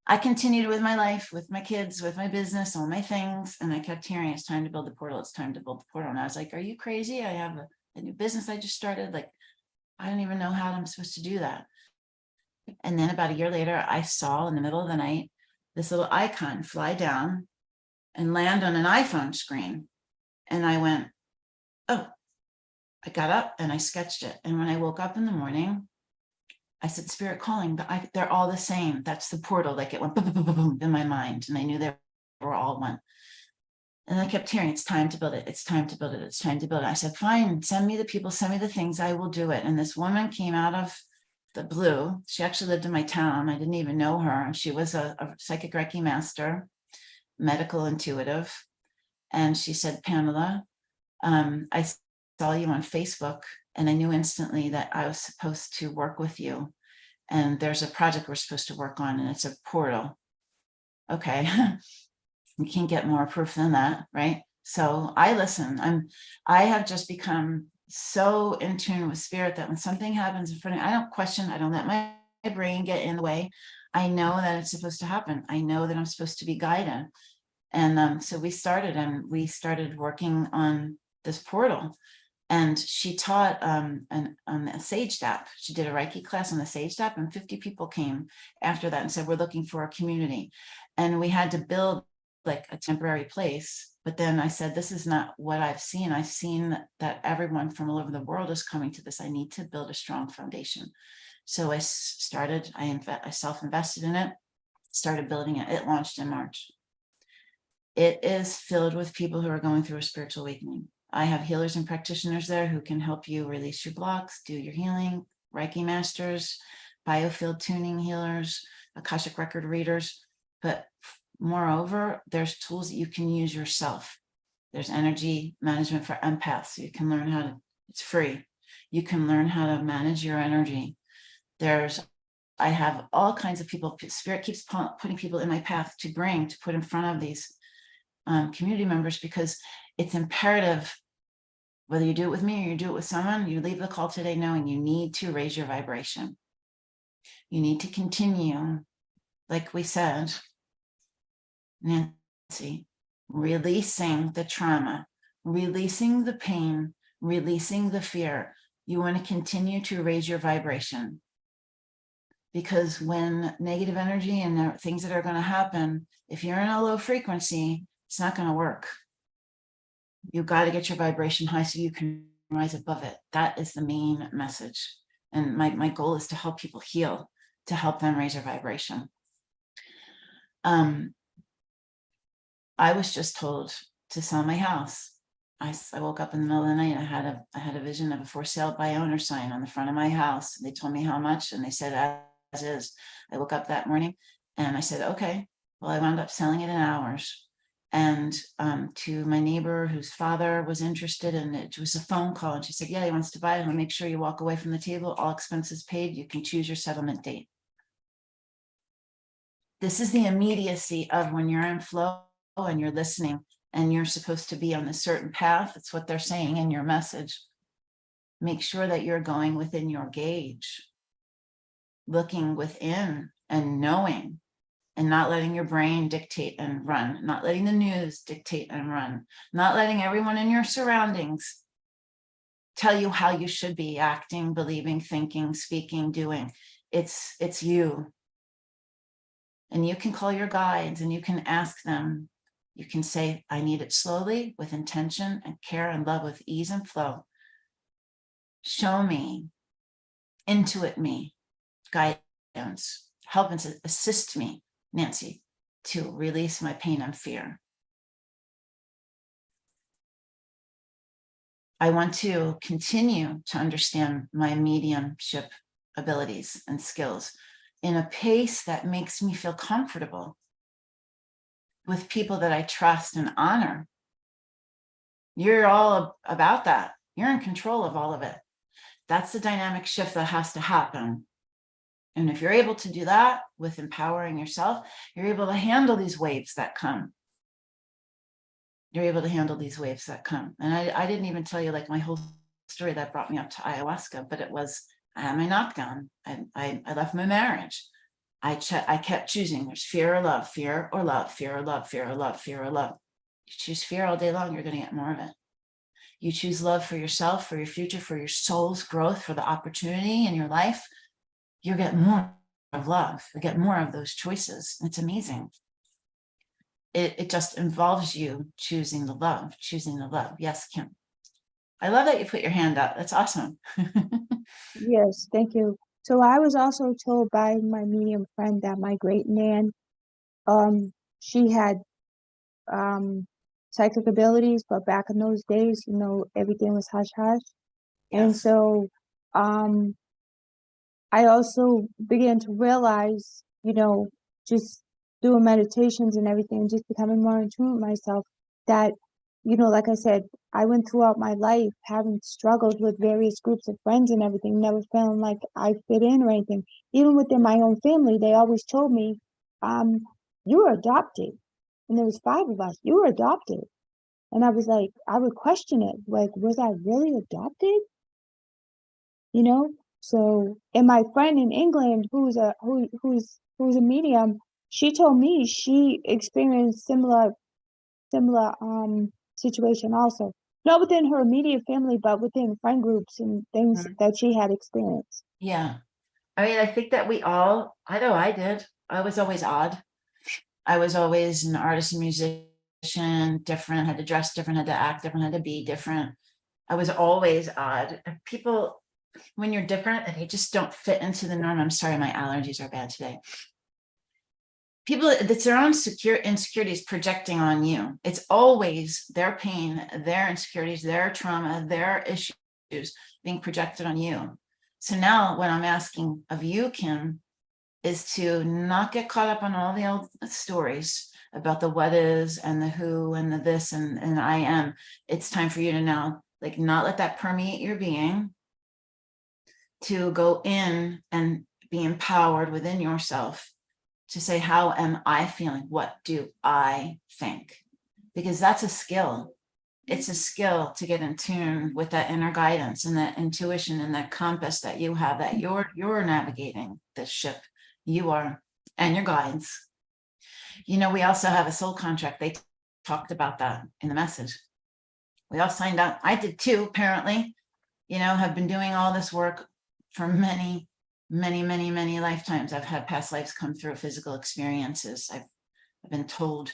I continued with my life, with my kids, with my business, all my things. And I kept hearing, it's time to build the portal. It's time to build the portal. And I was like, are you crazy? I have a new business I just started. Like, I don't even know how I'm supposed to do that. And then about a year later, I saw in the middle of the night, this little icon fly down and land on an iPhone screen. And I went, oh, I got up and I sketched it. And when I woke up in the morning, I said, spirit calling, but they're all the same. That's the portal. Like, it went boom, boom, boom, boom in my mind. And I knew they were all one. And I kept hearing, it's time to build it. It's time to build it. It's time to build it. I said, fine, send me the people, send me the things, I will do it. And this woman came out of the blue. She actually lived in my town. I didn't even know her. She was a psychic Reiki master, medical intuitive. And she said, Pamela, I saw you on Facebook, and I knew instantly that I was supposed to work with you. And there's a project we're supposed to work on, and it's a portal. Okay. You can't get more proof than that, right? So I listen. I have just become so in tune with spirit that when something happens in front of me, I don't question. I don't let my brain get in the way. I know that it's supposed to happen. I know that I'm supposed to be guided. And so we started working on this portal. And she taught on a Sage App. She did a Reiki class on the Sage App, and 50 people came after that and said, we're looking for a community. And we had to build like a temporary place. But then I said, this is not what I've seen. I've seen that everyone from all over the world is coming to this. I need to build a strong foundation. So I self-invested in it, started building it. It launched in March. It is filled with people who are going through a spiritual awakening. I have healers and practitioners there who can help you release your blocks, do your healing, Reiki masters, biofield tuning healers, Akashic record readers. But moreover, there's tools that you can use yourself. There's energy management for empaths. So you can learn how to, it's free. You can learn how to manage your energy. I have all kinds of people. Spirit keeps putting people in my path to put in front of these community members, because it's imperative, whether you do it with me or you do it with someone, you leave the call today knowing you need to raise your vibration. You need to continue, like we said, Nancy, releasing the trauma, releasing the pain, releasing the fear. You want to continue to raise your vibration. Because when negative energy and things that are going to happen, if you're in a low frequency, it's not going to work. You've got to get your vibration high so you can rise above it. That is the main message. And my goal is to help people heal, to help them raise their vibration. I was just told to sell my house. I woke up in the middle of the night. I had a vision of a for sale by owner sign on the front of my house. They told me how much, and they said as is. I woke up that morning and I said, okay. Well, I wound up selling it in hours. And to my neighbor whose father was interested, and it was a phone call, and she said, yeah, he wants to buy it. I'll make sure you walk away from the table, all expenses paid. You can choose your settlement date. This is the immediacy of when you're in flow and you're listening and you're supposed to be on a certain path. It's what they're saying in your message. Make sure that you're going within your gauge, looking within and knowing, and not letting your brain dictate and run, not letting the news dictate and run, not letting everyone in your surroundings tell you how you should be acting, believing, thinking, speaking, doing. It's you. And you can call your guides and you can ask them. You can say, I need it slowly, with intention and care and love, with ease and flow. show me, intuit me, guidance, help and assist me, Nancy, to release my pain and fear. I want to continue to understand my mediumship abilities and skills in a pace that makes me feel comfortable with people that I trust and honor. You're all about that. You're in control of all of it. That's the dynamic shift that has to happen. And if you're able to do that with empowering yourself, you're able to handle these waves that come. You're able to handle these waves that come. And I didn't even tell you like my whole story that brought me up to ayahuasca, but it was, I had my knockdown. I left my marriage. I kept choosing. There's fear or love, fear or love, fear or love, fear or love, fear or love. You choose fear all day long, you're going to get more of it. You choose love for yourself, for your future, for your soul's growth, for the opportunity in your life. You get more of love. You get more of those choices. It's amazing. It just involves you choosing the love, choosing the love. Yes, Kim. I love that you put your hand up. That's awesome. Yes, thank you. So I was also told by my medium friend that my great nan, she had psychic abilities, but back in those days, you know, everything was hush hush. And Yes. so I also began to realize, you know, just doing meditations and everything, just becoming more in tune with myself, that, you know, like I said, I went throughout my life having struggled with various groups of friends and everything, never feeling like I fit in or anything. Even within my own family, they always told me, you were adopted. And there was 5 of us, you were adopted. And I was like, I would question it, like, was I really adopted? You know? So, and my friend in England, who's a medium, she told me she experienced similar situation also. Not within her immediate family, but within friend groups and things that she had experienced. Yeah. I mean, I think that we all, I know I did. I was always odd. I was always an artist and musician, different, had to dress different, had to act different, had to be different. I was always odd. And people, when you're different and you just don't fit into the norm, I'm sorry, my allergies are bad today. People, it's their own insecurities projecting on you. It's always their pain, their insecurities, their trauma, their issues being projected on you. So now what I'm asking of you, Kim, is to not get caught up on all the old stories about the what is and the who and the this and I am. It's time for you to now, like, not let that permeate your being, to go in and be empowered within yourself to say, how am I feeling? What do I think? Because that's a skill. It's a skill to get in tune with that inner guidance and that intuition and that compass that you have, that you're navigating this ship. You are, and your guides. You know, we also have a soul contract. They talked about that in the message. We all signed up. I did too, apparently. You know, have been doing all this work for many lifetimes. I've had past lives come through, physical experiences. I've been told,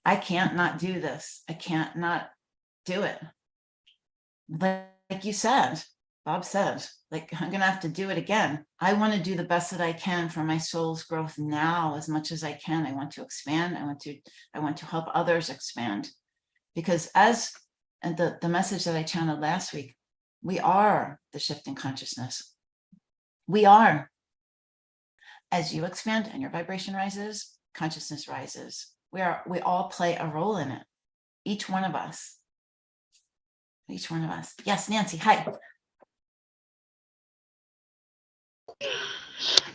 I can't not do this. I can't not do it. Like you said, Bob said, like, I'm going to have to do it again. I want to do the best that I can for my soul's growth now as much as I can. I want to expand. I want to help others expand, because as the message that I channeled last week, we are the shift in consciousness. We are. As you expand and your vibration rises, consciousness rises. We all play a role in it. Each one of us. Each one of us. Yes, Nancy, hi.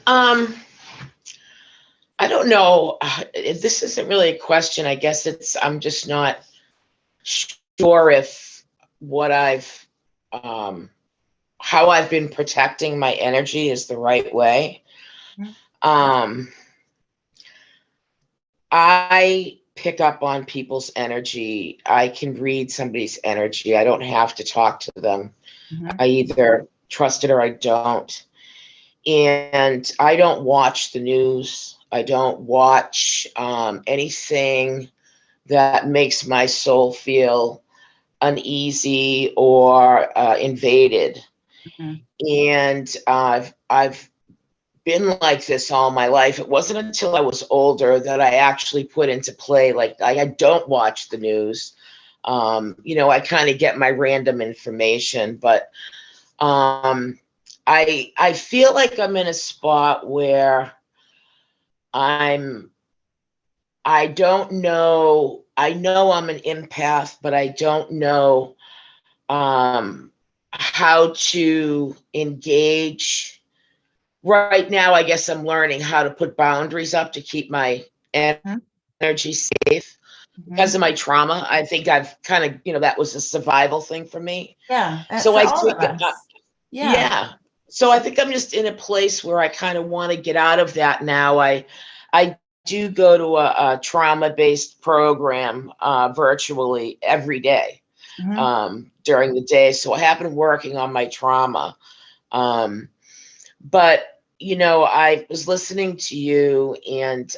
I don't know. This isn't really a question. I guess I'm just not sure if what how I've been protecting my energy is the right way. I pick up on people's energy. I can read somebody's energy. I don't have to talk to them. I either trust it or I don't. And I don't watch the news. I don't watch anything that makes my soul feel uneasy or invaded. Mhm. And I've been like this all my life. It wasn't until I was older that I actually put into play, like I don't watch the news. I kind of get my random information, but I feel like I'm in a spot where I don't know. I know I'm an empath, but I don't know how to engage. Right now, I guess I'm learning how to put boundaries up to keep my energy safe because of my trauma. I think I've kind of, that was a survival thing for me. Yeah, So for I all of think, us. Yeah. yeah. So I think I'm just in a place where I kind of want to get out of that now. I do go to a trauma-based program virtually every day during the day. So I have been working on my trauma. But I was listening to you, and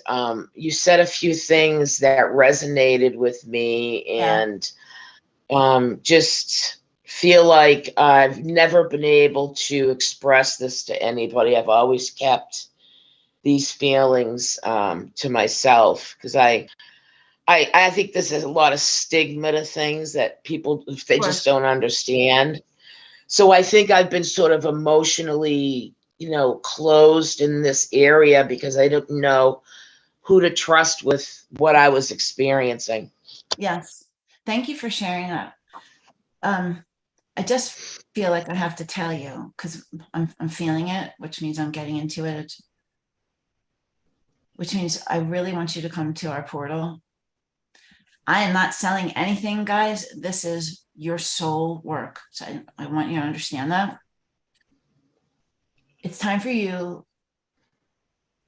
you said a few things that resonated with me, and just feel like I've never been able to express this to anybody. I've always kept these feelings to myself because I think there's a lot of stigma to things that people, if they just don't understand. So I think I've been sort of emotionally, closed in this area because I didn't know who to trust with what I was experiencing. Yes. Thank you for sharing that. I just feel like I have to tell you because I'm feeling it, which means I'm getting into it, which means I really want you to come to our portal. I am not selling anything, guys. This is your soul work. So I want you to understand that. It's time for you.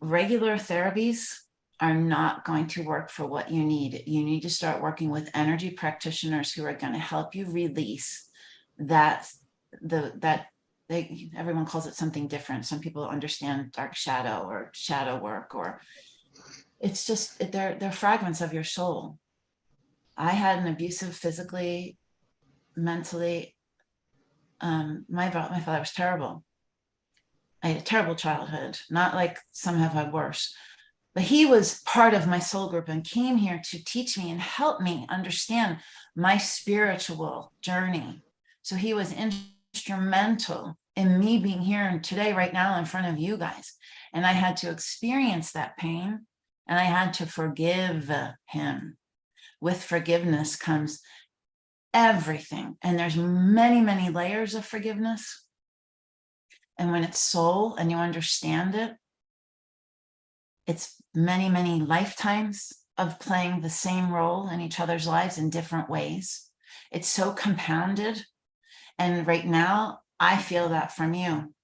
Regular therapies are not going to work for what you need. You need to start working with energy practitioners who are going to help you release that. Everyone calls it something different. Some people understand dark shadow or shadow work, or it's just they're fragments of your soul. I had an abusive physically, mentally. My father was terrible. I had a terrible childhood, not like some have had worse, but he was part of my soul group and came here to teach me and help me understand my spiritual journey. So he was instrumental in me being here today, right now, in front of you guys. And I had to experience that pain, and I had to forgive him. With forgiveness comes everything. And there's many, many layers of forgiveness. And when it's soul and you understand it, it's many, many lifetimes of playing the same role in each other's lives in different ways. It's so compounded. And right now, I feel that from you.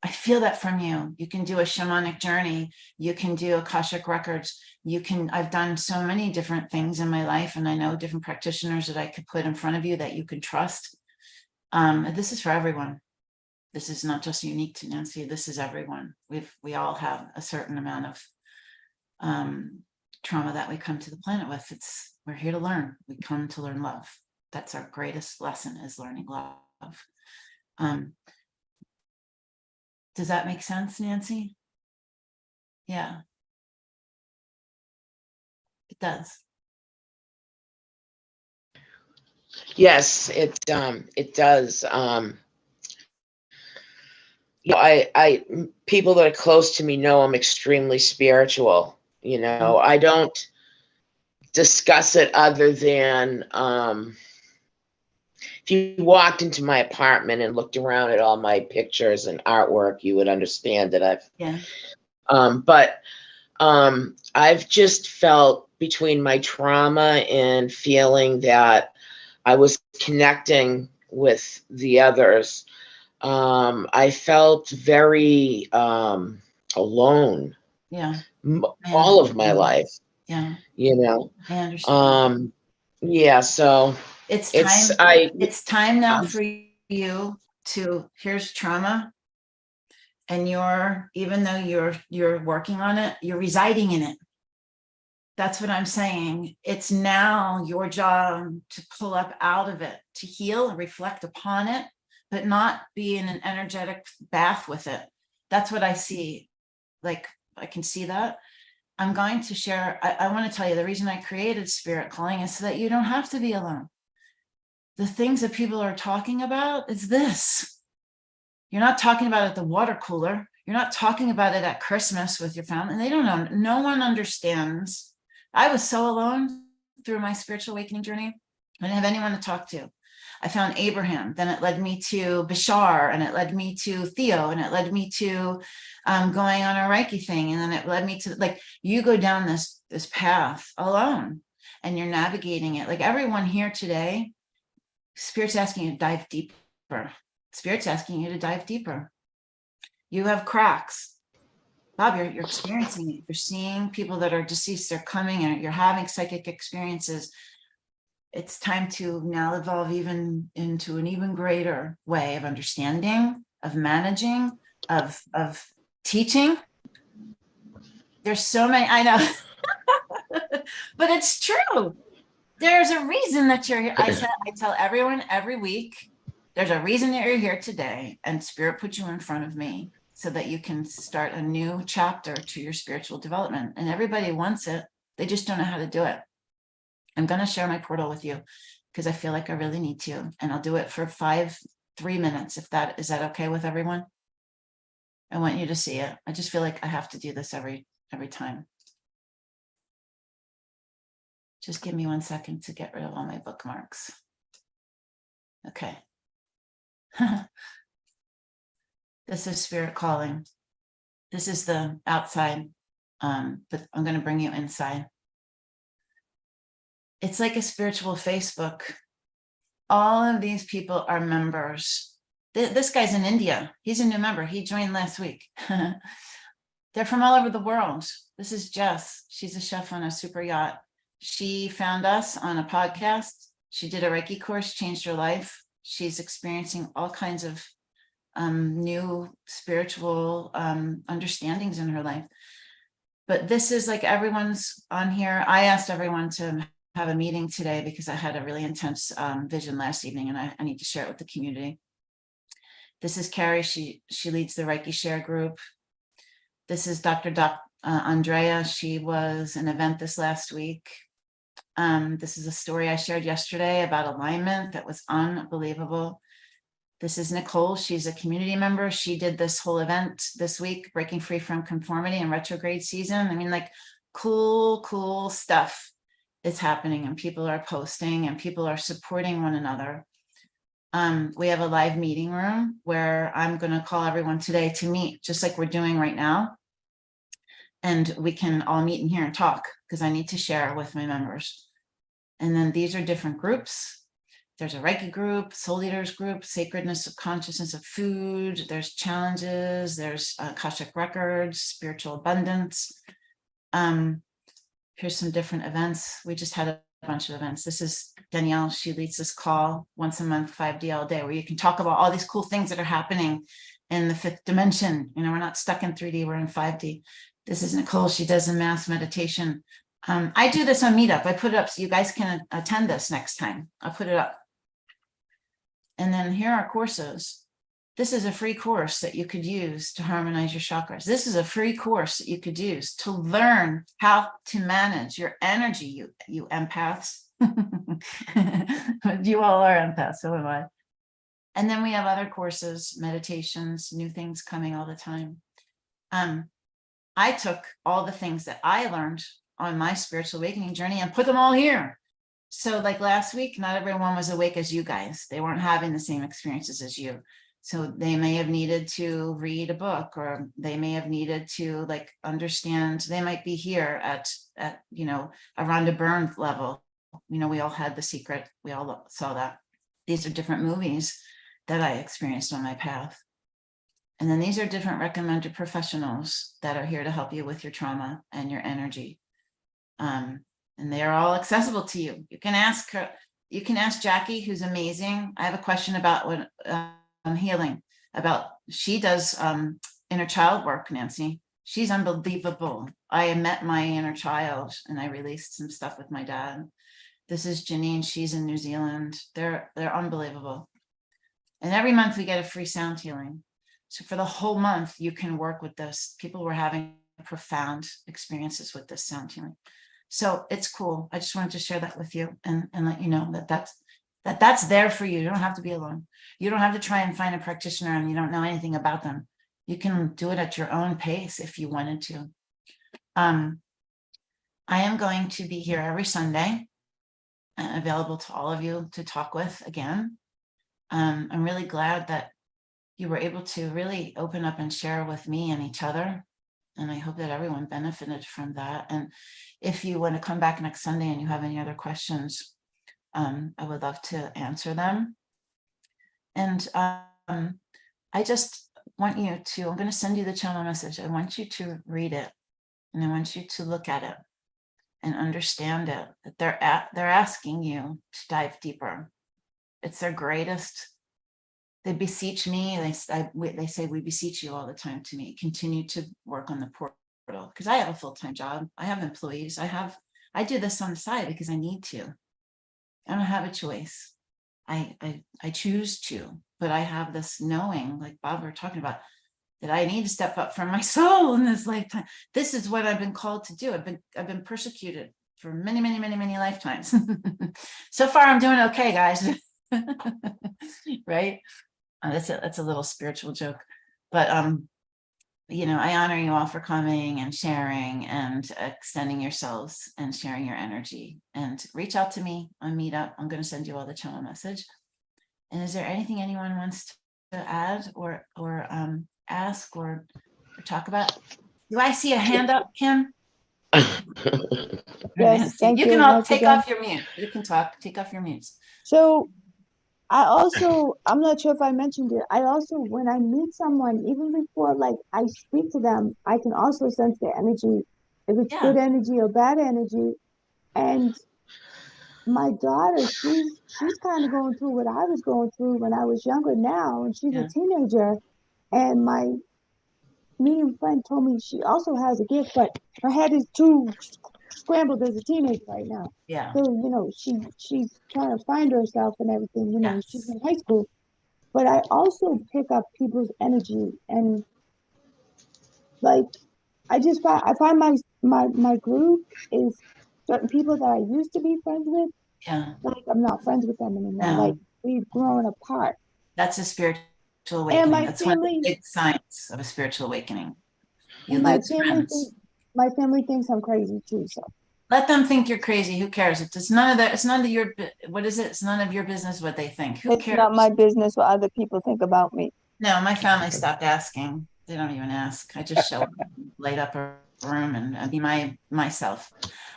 I feel that from you. You can do a shamanic journey. You can do Akashic records. I've done so many different things in my life, and I know different practitioners that I could put in front of you that you could trust. This is for everyone. This is not just unique to Nancy. This is everyone. We all have a certain amount of trauma that we come to the planet with. We're here to learn. We come to learn love. That's our greatest lesson, is learning love. Does that make sense, Nancy? Yeah, it does. Yes, it does. I people that are close to me know I'm extremely spiritual. I don't discuss it other than if you walked into my apartment and looked around at all my pictures and artwork, you would understand that I've just felt, between my trauma and feeling that I was connecting with the others, I felt very alone. Yeah. All of my life. Yeah. I So understand. It's time now for you to, here's trauma, and even though you're working on it, you're residing in it. That's what I'm saying. It's now your job to pull up out of it, to heal and reflect upon it, but not be in an energetic bath with it. That's what I see. Like, I can see that. I'm going to share, I want to tell you, the reason I created Spirit Calling is so that you don't have to be alone. The things that people are talking about is this. You're not talking about it at the water cooler. You're not talking about it at Christmas with your family. And they don't know. No one understands. I was so alone through my spiritual awakening journey. I didn't have anyone to talk to. I found Abraham, then it led me to Bashar, and it led me to Theo, and it led me to going on a Reiki thing. And then it led me to, like, you go down this path alone and you're navigating it. Like everyone here today, Spirit's asking you to dive deeper. Spirit's asking you to dive deeper. You have cracks. Bob, you're experiencing it. You're seeing people that are deceased. They're coming and you're having psychic experiences. It's time to now evolve even into an even greater way of understanding, of managing, of teaching. There's so many, I know, but it's true. There's a reason that you're here. I tell everyone every week, there's a reason that you're here today, and Spirit put you in front of me so that you can start a new chapter to your spiritual development. And everybody wants it. They just don't know how to do it. I'm going to share my portal with you because I feel like I really need to. And I'll do it for 3 minutes. Is that okay with everyone? I want you to see it. I just feel like I have to do this every time. Just give me 1 second to get rid of all my bookmarks. Okay. This is Spirit Calling. This is the outside, but I'm going to bring you inside. It's like a spiritual Facebook. All of these people are members. This guy's in India. He's a new member. He joined last week. They're from all over the world. This is Jess. She's a chef on a super yacht. She found us on a podcast. She did a Reiki course, changed her life. She's experiencing all kinds of new spiritual understandings in her life. But this is like everyone's on here. I asked everyone to have a meeting today because I had a really intense vision last evening, and I need to share it with the community. This is Carrie. She leads the Reiki Share group. This is Dr. Andrea. She was an event this last week. This is a story I shared yesterday about alignment that was unbelievable. This is Nicole. She's a community member. She did this whole event this week, breaking free from conformity and retrograde season. I mean, like cool stuff is happening, and people are posting and people are supporting one another. We have a live meeting room where I'm going to call everyone today to meet, just like we're doing right now. And we can all meet in here and talk because I need to share with my members. And then these are different groups. There's a Reiki group, Soul Leaders group, Sacredness of Consciousness of Food. There's challenges. There's Akashic Records, Spiritual Abundance. Here's some different events. We just had a bunch of events. This is Danielle. She leads this call once a month, 5D all day, where you can talk about all these cool things that are happening in the 5th dimension. You know, we're not stuck in 3D, we're in 5D. This is Nicole. She does a mass meditation. I do this on Meetup. I put it up so you guys can attend this next time. I'll put it up. And then here are courses. This is a free course that you could use to harmonize your chakras. This is a free course that you could use to learn how to manage your energy, you empaths. You all are empaths, so am I. And then we have other courses, meditations, new things coming all the time. I took all the things that I learned on my spiritual awakening journey and put them all here. So like last week, not everyone was awake as you guys. They weren't having the same experiences as you. So they may have needed to read a book, or they may have needed to like understand. They might be here at you know, a Rhonda Byrne level. You know, we all had The Secret. We all saw that. These are different movies that I experienced on my path. And then these are different recommended professionals that are here to help you with your trauma and your energy. And they are all accessible to you. You can ask her, you can ask Jackie, who's amazing. I have a question about what healing, about, she does inner child work, Nancy. She's unbelievable. I met my inner child and I released some stuff with my dad. This is Janine. She's in New Zealand. They're unbelievable. And every month we get a free sound healing. So for the whole month, you can work with this. People were having profound experiences with this sound healing. So it's cool. I just wanted to share that with you and let you know that that's there for you. You don't have to be alone. You don't have to try and find a practitioner and you don't know anything about them. You can do it at your own pace if you wanted to. I am going to be here every Sunday, available to all of you to talk with again. I'm really glad that you were able to really open up and share with me and each other. And I hope that everyone benefited from that. And if you want to come back next Sunday and you have any other questions, I would love to answer them. And I just want you to, I'm going to send you the channel message. I want you to read it and I want you to look at it and understand it, that they're asking you to dive deeper. It's their greatest. They beseech me. They say, we beseech you all the time to me. Continue to work on the portal because I have a full-time job. I have employees. I do this on the side because I need to. I don't have a choice. I choose to, but I have this knowing, like Bob were talking about, that I need to step up for my soul in this lifetime. This is what I've been called to do. I've been persecuted for many, many, many, many lifetimes. So far, I'm doing okay, guys. Right? That's a little spiritual joke, but I honor you all for coming and sharing and extending yourselves and sharing your energy. And reach out to me on Meetup. I'm going to send you all the channel message. And is there anything anyone wants to add or ask or talk about? Do I see a hand up, Kim? Yes, thank you you can all once take again. off your mute. You can talk. Take off your mutes. So I'm not sure if I mentioned it. I also, when I meet someone, even before like I speak to them, I can also sense their energy, if it's good energy or bad energy. And my daughter, she's kind of going through what I was going through when I was younger now, and she's a teenager. And my medium friend told me she also has a gift, but her head is too scrambled as a teenager right now. Yeah. So, she's trying to find herself and everything, she's in high school. But I also pick up people's energy, and like I find my group is certain people that I used to be friends with. Yeah. Like I'm not friends with them anymore. No. Like we've grown apart. That's a spiritual And awakening. my That's one of the family, big signs of a spiritual awakening. You and my lose family friends. my family thinks I'm crazy too. So Let them think you're crazy. Who cares? It's none of that. It's none of your, what is it? It's none of your business what they think. Who it's cares? not my business what other people think about me. No, my family stopped asking. They don't even ask. I just show up, light up a room and be myself.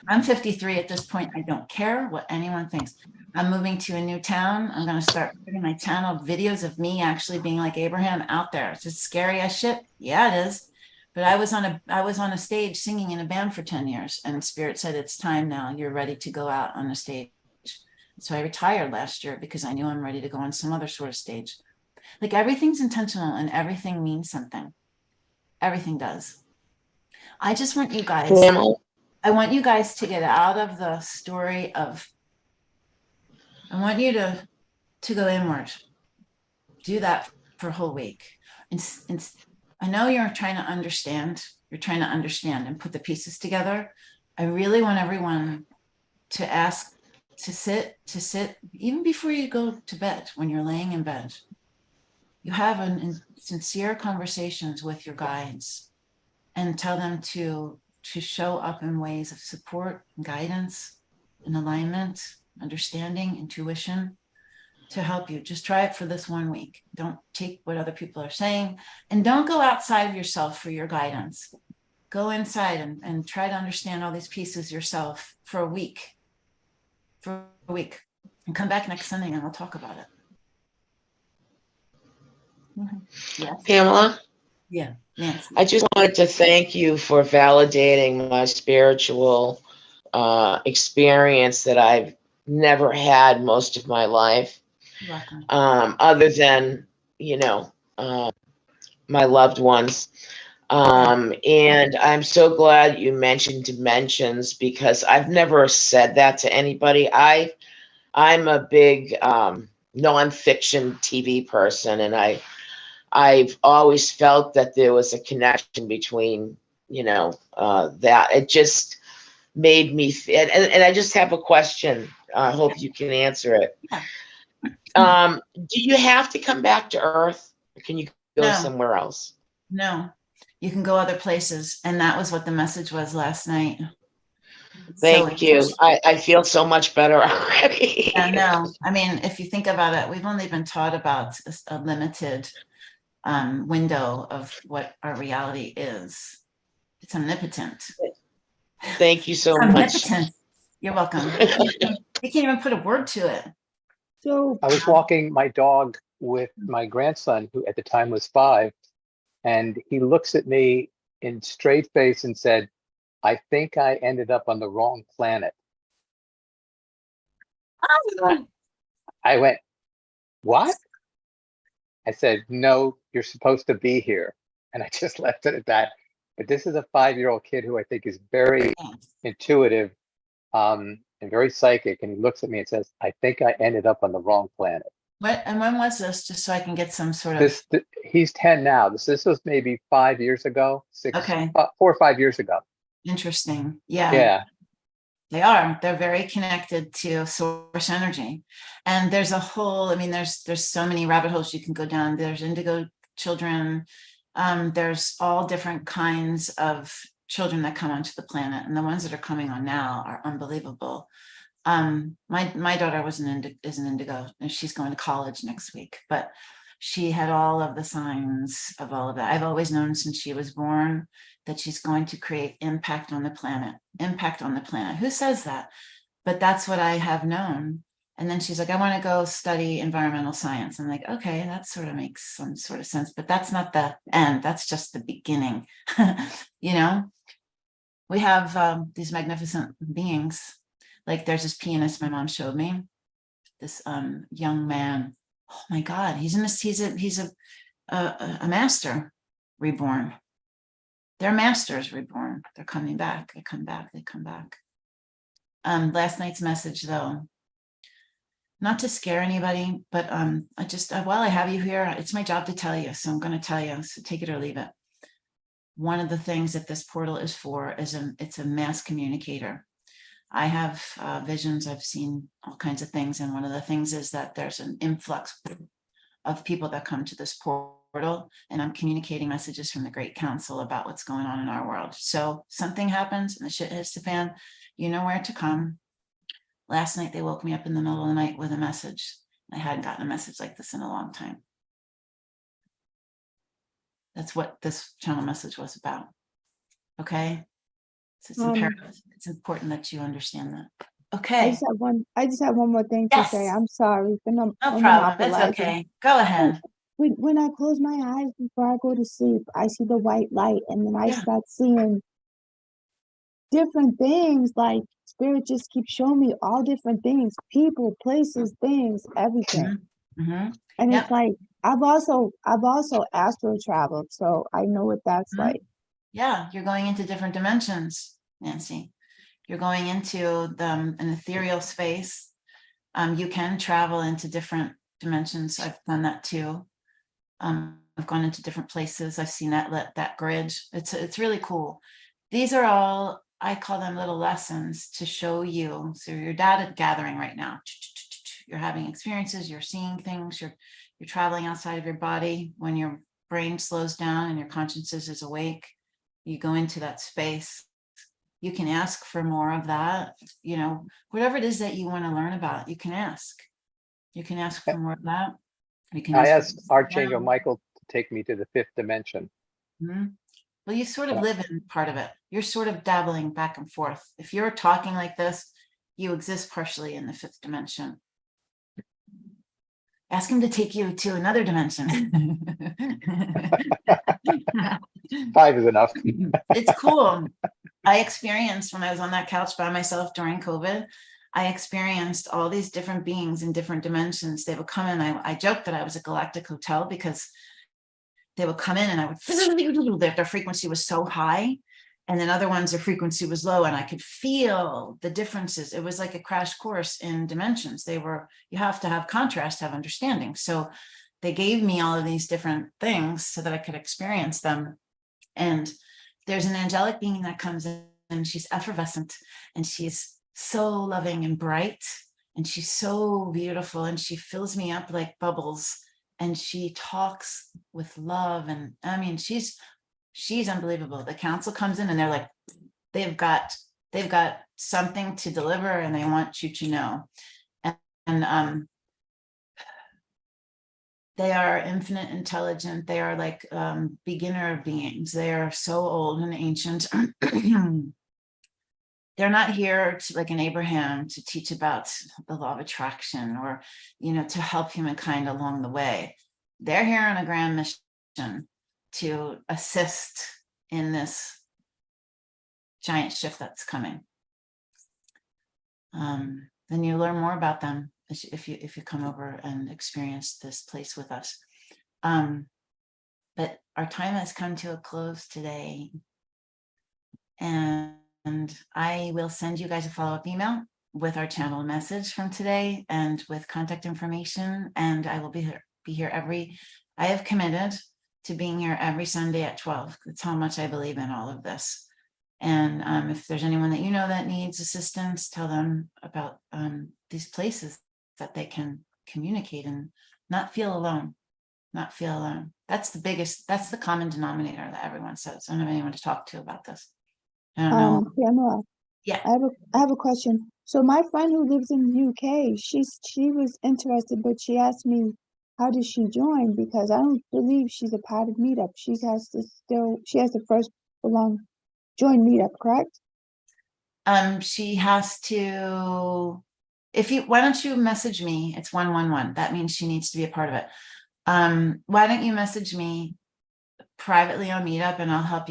I'm 53 at this point. I don't care what anyone thinks. I'm moving to a new town. I'm going to start putting my channel videos of me actually being like Abraham out there. It's just scary as shit. Yeah, it is. But I was on a stage singing in a band for 10 years and Spirit said, it's time now. You're ready to go out on a stage. So I retired last year because I knew I'm ready to go on some other sort of stage. Like everything's intentional and everything means something. Everything does. I just want you guys, I want you guys to get out of the story of, I want you to go inward. Do that for a whole week. And I know you're trying to understand. You're trying to understand and put the pieces together. I really want everyone to ask, to sit, even before you go to bed, when you're laying in bed. You have sincere conversations with your guides and tell them to show up in ways of support, guidance, and alignment, understanding, intuition to help you. Just try it for this 1 week. Don't take what other people are saying and don't go outside of yourself for your guidance. Go inside and try to understand all these pieces yourself for a week. And come back next Sunday and we'll talk about it. Yes. Pamela? Yeah, Nancy. I just wanted to thank you for validating my spiritual experience that I've never had most of my life. You're welcome. Other than, my loved ones. And I'm so glad you mentioned dimensions, because I've never said that to anybody. I'm a big nonfiction TV person, and I've always felt that there was a connection between, that. It just made me, and I just have a question. I hope you can answer it. Yeah. Do you have to come back to Earth, or can you go No. somewhere else? No, you can go other places. And that was what the message was last night. Thank you. I feel so much better already. Yeah, no, I mean, if you think about it, we've only been taught about a limited window of what our reality is. It's omnipotent. Thank you so It's much. omnipotent. You're welcome. You can't even put a word to it. So I was walking my dog with my grandson, who at the time was 5, and he looks at me in straight face and said, "I think I ended up on the wrong planet." I went, "What?" I said, "No, you're supposed to be here." And I just left it at that. But this is a 5-year-old kid who I think is very intuitive, and very psychic. And he looks at me and says, "I think I ended up on the wrong planet." And when was this? Just so I can get some sort of. He's 10 now. This was maybe 5 years ago, 4 or 5 years ago. Interesting. Yeah. Yeah. They are. They're very connected to source energy. And there's a whole, I mean, there's so many rabbit holes you can go down. There's indigo children. There's all different kinds of children that come onto the planet. And the ones that are coming on now are unbelievable. My daughter is an indigo, and she's going to college next week, but she had all of the signs of all of that. I've always known since she was born that she's going to create impact on the planet. Who says that? But that's what I have known. And then she's like, I want to go study environmental science. I'm like, okay, that sort of makes some sort of sense, but that's not the end. That's just the beginning. We have these magnificent beings. Like there's this pianist my mom showed me, this young man. Oh my God, he's a master reborn. They're masters reborn. They're coming back. They come back. Last night's message, though, not to scare anybody, but while I have you here, it's my job to tell you. So I'm going to tell you. So take it or leave it. One of the things that this portal is for is it's a mass communicator. I have visions. I've seen all kinds of things. And one of the things is that there's an influx of people that come to this portal, and I'm communicating messages from the Great Council about what's going on in our world. So something happens and the shit hits the fan, you know where to come. Last night, they woke me up in the middle of the night with a message. I hadn't gotten a message like this in a long time. That's what this channel message was about. Okay. So it's imperative. It's important that you understand that. Okay. I just have one more thing to say. I'm sorry for no problem. That's okay. Go ahead. When I close my eyes before I go to sleep, I see the white light, and then I start seeing different things. Like Spirit just keeps showing me all different things, people, places, things, everything. Mm-hmm. And it's like I've also astral traveled, so I know what that's like. Yeah, you're going into different dimensions, Nancy. You're going into an ethereal space. You can travel into different dimensions. I've done that too. I've gone into different places. I've seen that grid. It's really cool. These are all, I call them little lessons to show you. So your data gathering right now. You're having experiences. You're seeing things. You're traveling outside of your body. When your brain slows down and your consciousness is awake, you go into that space. You can ask for more of that. Whatever it is that you want to learn about, you can ask. You can ask for more of that. I asked Archangel Michael to take me to the 5th dimension. Mm-hmm. Well, you sort of live in part of it. You're sort of dabbling back and forth. If you're talking like this, you exist partially in the 5th dimension. Ask him to take you to another dimension. 5 is enough. It's cool. I experienced when I was on that couch by myself during COVID, I experienced all these different beings in different dimensions. They would come in. I joked that I was a galactic hotel because they would come in and I would, their frequency was so high. And then other ones, their frequency was low, and I could feel the differences. It was like a crash course in dimensions. You have to have contrast, have understanding. So they gave me all of these different things so that I could experience them. And there's an angelic being that comes in, and she's effervescent, and she's so loving and bright, and she's so beautiful, and she fills me up like bubbles, and she talks with love. And I mean, she's unbelievable. The council comes in and they're like, they've got something to deliver, and they want you to know. And they are infinite intelligent. They are like beginner beings. They are so old and ancient. They're not here to, like an Abraham, to teach about the law of attraction or, to help humankind along the way. They're here on a grand mission to assist in this giant shift that's coming. Then you learn more about them if you come over and experience this place with us. But our time has come to a close today, and I will send you guys a follow-up email with our channel message from today and with contact information. And I will be here I have committed to being here every Sunday at 12. That's how much I believe in all of this. And if there's anyone that that needs assistance, tell them about these places that they can communicate and not feel alone. That's the common denominator that everyone says. I don't have anyone to talk to about this. I don't know. Pamela, Yeah. I have a question. So my friend who lives in the UK, she was interested, but she asked me, how does she join? Because I don't believe she's a part of Meetup. She has to first join Meetup, correct? She has to, why don't you message me? It's 111. That means she needs to be a part of it. Why don't you message me privately on Meetup, and I'll help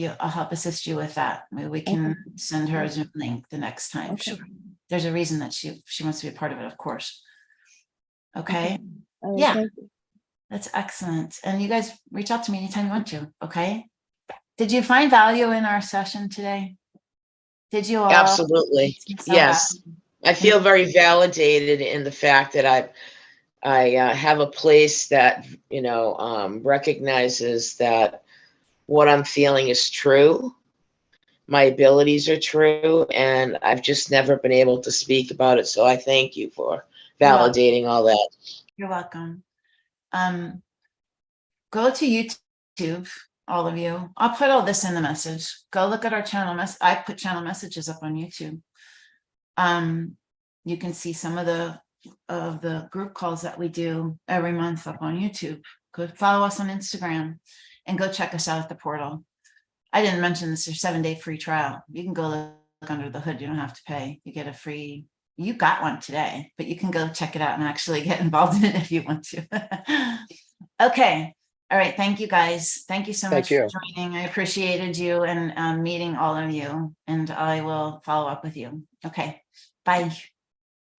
assist you with that. Maybe we can send her a Zoom link the next time. Okay. Sure. There's a reason that she wants to be a part of it, of course. Okay. Yeah. Thank you. That's excellent. And you guys reach out to me anytime you want to. Okay. Did you find value in our session today? Did you all? Absolutely. Yes. I feel very validated in the fact that I have a place that, recognizes that what I'm feeling is true. My abilities are true, and I've just never been able to speak about it. So I thank you for validating all that. You're welcome. Go to YouTube, all of you. I'll put all this in the message. Go look at our channel I put channel messages up on YouTube. You can see some of the group calls that we do every month up on YouTube. Go follow us on Instagram and go check us out at the portal. I didn't mention this, there's 7-day free trial. You can go look under the hood. You don't have to pay. You get you got one today, but you can go check it out and actually get involved in it if you want to. Okay. All right. Thank you guys. Thank you so much for joining. I appreciated you and meeting all of you, and I will follow up with you. Okay. Bye.